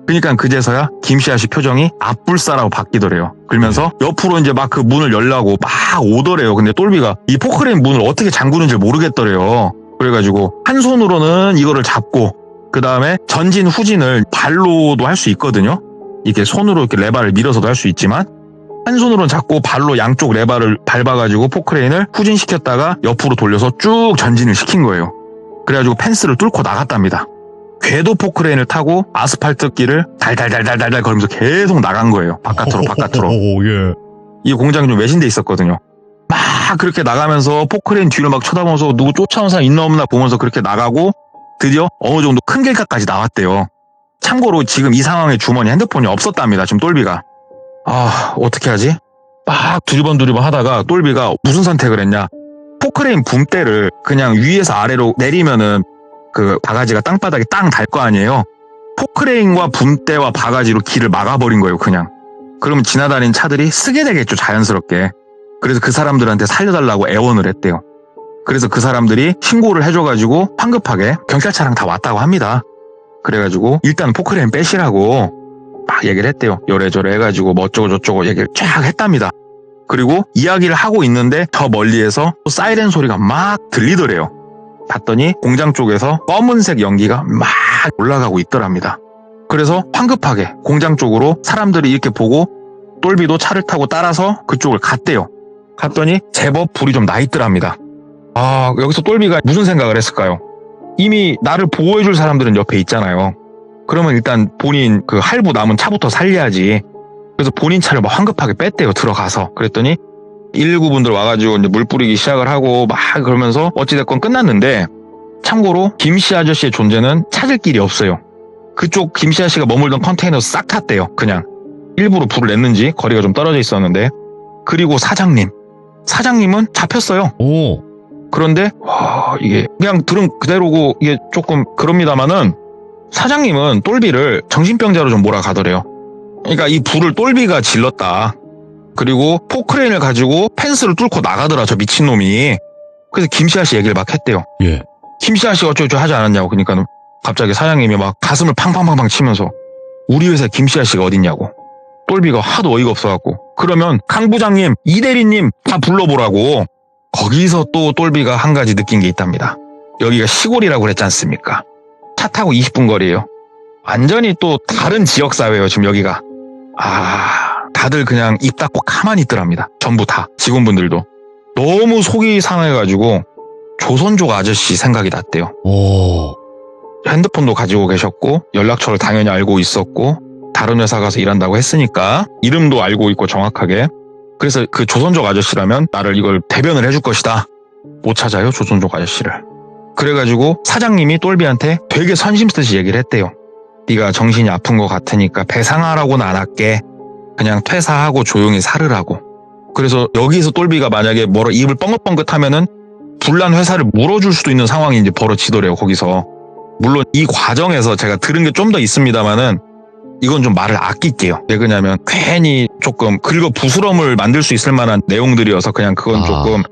S2: 그러니까 그제서야 김씨 아저씨 표정이 앞불사라고 바뀌더래요. 그러면서 옆으로 이제 막 그 문을 열라고 막 오더래요. 근데 똘비가 이 포크레인 문을 어떻게 잠그는지 모르겠더래요. 그래가지고 한 손으로는 이거를 잡고 그 다음에 전진 후진을 발로도 할 수 있거든요. 이렇게 손으로 이렇게 레바를 밀어서도 할 수 있지만 한 손으로는 잡고 발로 양쪽 레바를 밟아가지고 포크레인을 후진시켰다가 옆으로 돌려서 쭉 전진을 시킨 거예요. 그래가지고 펜스를 뚫고 나갔답니다. 궤도 포크레인을 타고 아스팔트 길을 달달달달달달 걸으면서 계속 나간 거예요. 바깥으로.
S1: 예.
S2: 이 공장이 좀 외진데 있었거든요. 막 그렇게 나가면서 포크레인 뒤를 막 쳐다보면서 누구 쫓아오는 사람 있나 없나 보면서 그렇게 나가고 드디어 어느 정도 큰 길가까지 나왔대요. 참고로 지금 이 상황에 주머니 핸드폰이 없었답니다. 지금 똘비가. 어떻게 하지? 막 두리번 하다가 똘비가 무슨 선택을 했냐. 포크레인 붐대를 그냥 위에서 아래로 내리면은 그 바가지가 땅바닥에 땅 달 거 아니에요. 포크레인과 붐대와 바가지로 길을 막아버린 거예요, 그냥. 그러면 지나다니는 차들이 쓰게 되겠죠, 자연스럽게. 그래서 그 사람들한테 살려달라고 애원을 했대요. 그래서 그 사람들이 신고를 해줘가지고 황급하게 경찰차랑 다 왔다고 합니다. 그래가지고 일단 포크레인 빼시라고 막 얘기를 했대요. 요래저래 해가지고 뭐 어쩌고 저쩌고 얘기를 쫙 했답니다. 그리고 이야기를 하고 있는데 저 멀리에서 또 사이렌 소리가 막 들리더래요. 봤더니 공장 쪽에서 검은색 연기가 막 올라가고 있더랍니다. 그래서 황급하게 공장 쪽으로 사람들이 이렇게 보고 똘비도 차를 타고 따라서 그쪽을 갔대요. 갔더니 제법 불이 좀 나 있더랍니다. 여기서 똘비가 무슨 생각을 했을까요? 이미 나를 보호해줄 사람들은 옆에 있잖아요. 그러면 일단 본인 그 할부 남은 차부터 살려야지. 그래서 본인 차를 막 황급하게 뺐대요. 들어가서. 그랬더니 119분들 와가지고 이제 물 뿌리기 시작을 하고 막 그러면서 어찌됐건 끝났는데 참고로 김씨 아저씨의 존재는 찾을 길이 없어요. 그쪽 김씨아 씨가 머물던 컨테이너 싹 탔대요. 그냥 일부러 불을 냈는지 거리가 좀 떨어져 있었는데. 그리고 사장님은 잡혔어요.
S1: 오.
S2: 그런데 이게 그냥 들은 그대로고 이게 조금 그럽니다만은 사장님은 똘비를 정신병자로 좀 몰아가더래요. 그러니까 이 불을 똘비가 질렀다. 그리고 포크레인을 가지고 펜스를 뚫고 나가더라, 저 미친놈이. 그래서 김씨아 씨 얘기를 막 했대요.
S1: 예.
S2: 김씨아 씨가 어쩌고저쩌고 하지 않았냐고. 그러니까 갑자기 사장님이 막 가슴을 팡팡팡팡 치면서 우리 회사에 김씨아 씨가 어딨냐고. 똘비가 하도 어이가 없어갖고. 그러면 강 부장님, 이 대리님 다 불러보라고. 거기서 또 똘비가 한 가지 느낀 게 있답니다. 여기가 시골이라고 그랬지 않습니까? 차 타고 20분 거리예요. 완전히 또 다른 지역사회예요, 지금 여기가. 다들 그냥 입 닫고 가만히 있더랍니다. 전부 다, 직원분들도. 너무 속이 상해가지고 조선족 아저씨 생각이 났대요.
S1: 오.
S2: 핸드폰도 가지고 계셨고 연락처를 당연히 알고 있었고 다른 회사 가서 일한다고 했으니까 이름도 알고 있고 정확하게. 그래서 그 조선족 아저씨라면 나를 이걸 대변을 해줄 것이다. 못 찾아요, 조선족 아저씨를. 그래가지고 사장님이 똘비한테 되게 선심 쓰듯이 얘기를 했대요. 네가 정신이 아픈 것 같으니까 배상하라고는 안 할게. 그냥 퇴사하고 조용히 살으라고. 그래서 여기서 똘비가 만약에 뭐라 입을 뻥긋뻥긋하면은 불난 회사를 물어줄 수도 있는 상황이 이제 벌어지더래요, 거기서. 물론 이 과정에서 제가 들은 게 좀 더 있습니다만은 이건 좀 말을 아낄게요. 왜 그러냐면 괜히 조금 긁어 부스럼을 만들 수 있을 만한 내용들이어서 그냥 그건 조금.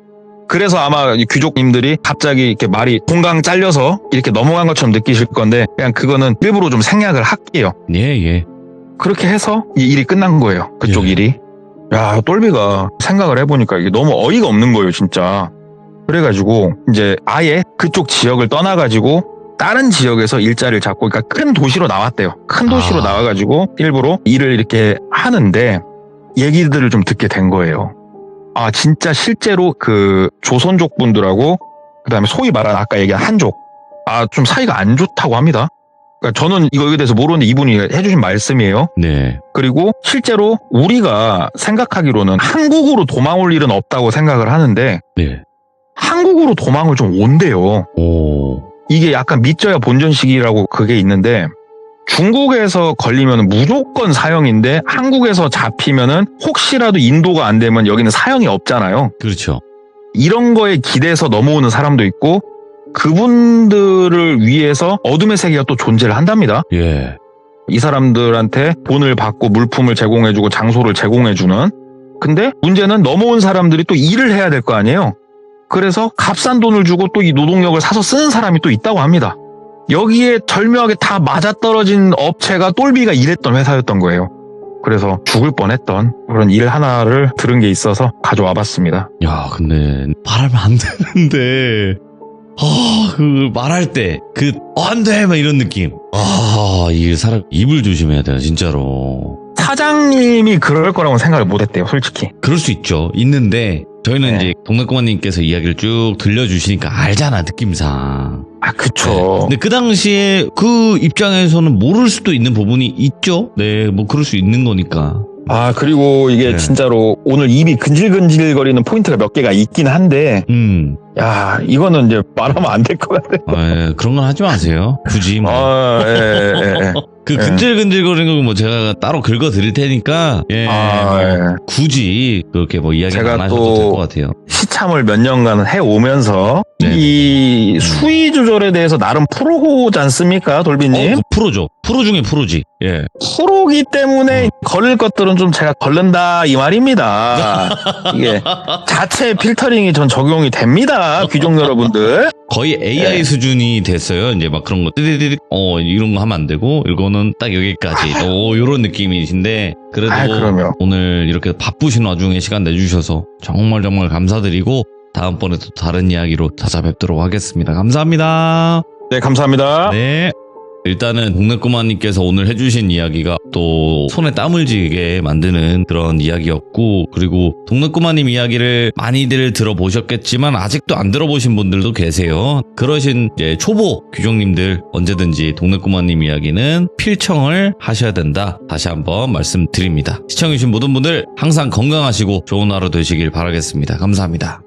S2: 그래서 아마 귀족님들이 갑자기 이렇게 말이 공강 잘려서 이렇게 넘어간 것처럼 느끼실 건데 그냥 그거는 일부러 좀 생략을 할게요.
S1: 예.
S2: 그렇게 해서 이 일이 끝난 거예요. 그쪽
S1: 예.
S2: 일이. 야, 똘비가 생각을 해보니까 이게 너무 어이가 없는 거예요, 진짜. 그래가지고 이제 아예 그쪽 지역을 떠나가지고 다른 지역에서 일자리를 잡고, 그러니까 큰 도시로 나왔대요. 큰 도시로 나와가지고 일부러 일을 이렇게 하는데 얘기들을 좀 듣게 된 거예요. 진짜 실제로 그 조선족 분들하고 그다음에 소위 말하는 아까 얘기한 한족, 좀 사이가 안 좋다고 합니다. 그러니까 저는 이거에 대해서 모르는데 이분이 해주신 말씀이에요.
S1: 네.
S2: 그리고 실제로 우리가 생각하기로는 한국으로 도망올 일은 없다고 생각을 하는데
S1: 네.
S2: 한국으로 도망을 좀 온대요.
S1: 오.
S2: 이게 약간 믿져야 본전식이라고 그게 있는데 중국에서 걸리면 무조건 사형인데 한국에서 잡히면은 혹시라도 인도가 안 되면 여기는 사형이 없잖아요.
S1: 그렇죠.
S2: 이런 거에 기대서 넘어오는 사람도 있고 그분들을 위해서 어둠의 세계가 또 존재를 한답니다.
S1: 예.
S2: 이 사람들한테 돈을 받고 물품을 제공해주고 장소를 제공해주는. 근데 문제는 넘어온 사람들이 또 일을 해야 될 거 아니에요. 그래서 값싼 돈을 주고 또 이 노동력을 사서 쓰는 사람이 또 있다고 합니다. 여기에 절묘하게 다 맞아떨어진 업체가 똘비가 일했던 회사였던 거예요. 그래서 죽을 뻔했던 그런 일 하나를 들은 게 있어서 가져와 봤습니다.
S1: 야, 근데 말하면 안 되는데 그 말할 때 안 돼! 막 이런 느낌. 이 사람 입을 조심해야 돼요, 진짜로.
S2: 사장님이 그럴 거라고 생각을 못 했대요, 솔직히.
S1: 그럴 수 있죠. 있는데 저희는
S2: 네.
S1: 이제 동네꼬마님께서 이야기를 쭉 들려주시니까 알잖아, 느낌상.
S2: 그쵸.
S1: 네. 근데 그 당시에 그 입장에서는 모를 수도 있는 부분이 있죠. 네, 뭐 그럴 수 있는 거니까.
S2: 그리고 이게
S1: 네.
S2: 진짜로 오늘 입이 근질근질거리는 포인트가 몇 개가 있긴 한데 야, 이거는 이제 말하면 안 될 것 같아.
S1: 그런 건 하지 마세요. 굳이 뭐.
S2: 예.
S1: 그 근질근질거리는 거 뭐 제가 따로 긁어 드릴 테니까
S2: 예.
S1: 굳이 그렇게 뭐 이야기 안 하셔도 될 것 같아요.
S2: 시참을 몇 년간 해오면서
S1: 네네.
S2: 이 수위 조절에 대해서 나름 프로지 않습니까, 돌비님?
S1: 프로죠. 프로 중에 프로지. 예.
S2: 프로기 때문에 걸릴 것들은 좀 제가 걸른다 이 말입니다. 이게 자체 필터링이 전 적용이 됩니다, 귀족 여러분들.
S1: 거의 AI 수준이 됐어요. 이제 막 그런 거 띠디디디 이런 거 하면 안 되고 이거는 딱 여기까지 요런 느낌이신데 그래도
S2: 그럼요.
S1: 오늘 이렇게 바쁘신 와중에 시간 내주셔서 정말 감사드리고 다음번에 또 다른 이야기로 찾아뵙도록 하겠습니다. 감사합니다.
S2: 네, 감사합니다.
S1: 네. 일단은 동네꼬마님께서 오늘 해주신 이야기가 또 손에 땀을 쥐게 만드는 그런 이야기였고, 그리고 동네꼬마님 이야기를 많이들 들어보셨겠지만 아직도 안 들어보신 분들도 계세요. 그러신 이제 초보 귀족님들 언제든지 동네꼬마님 이야기는 필청을 하셔야 된다. 다시 한번 말씀드립니다. 시청해주신 모든 분들 항상 건강하시고 좋은 하루 되시길 바라겠습니다. 감사합니다.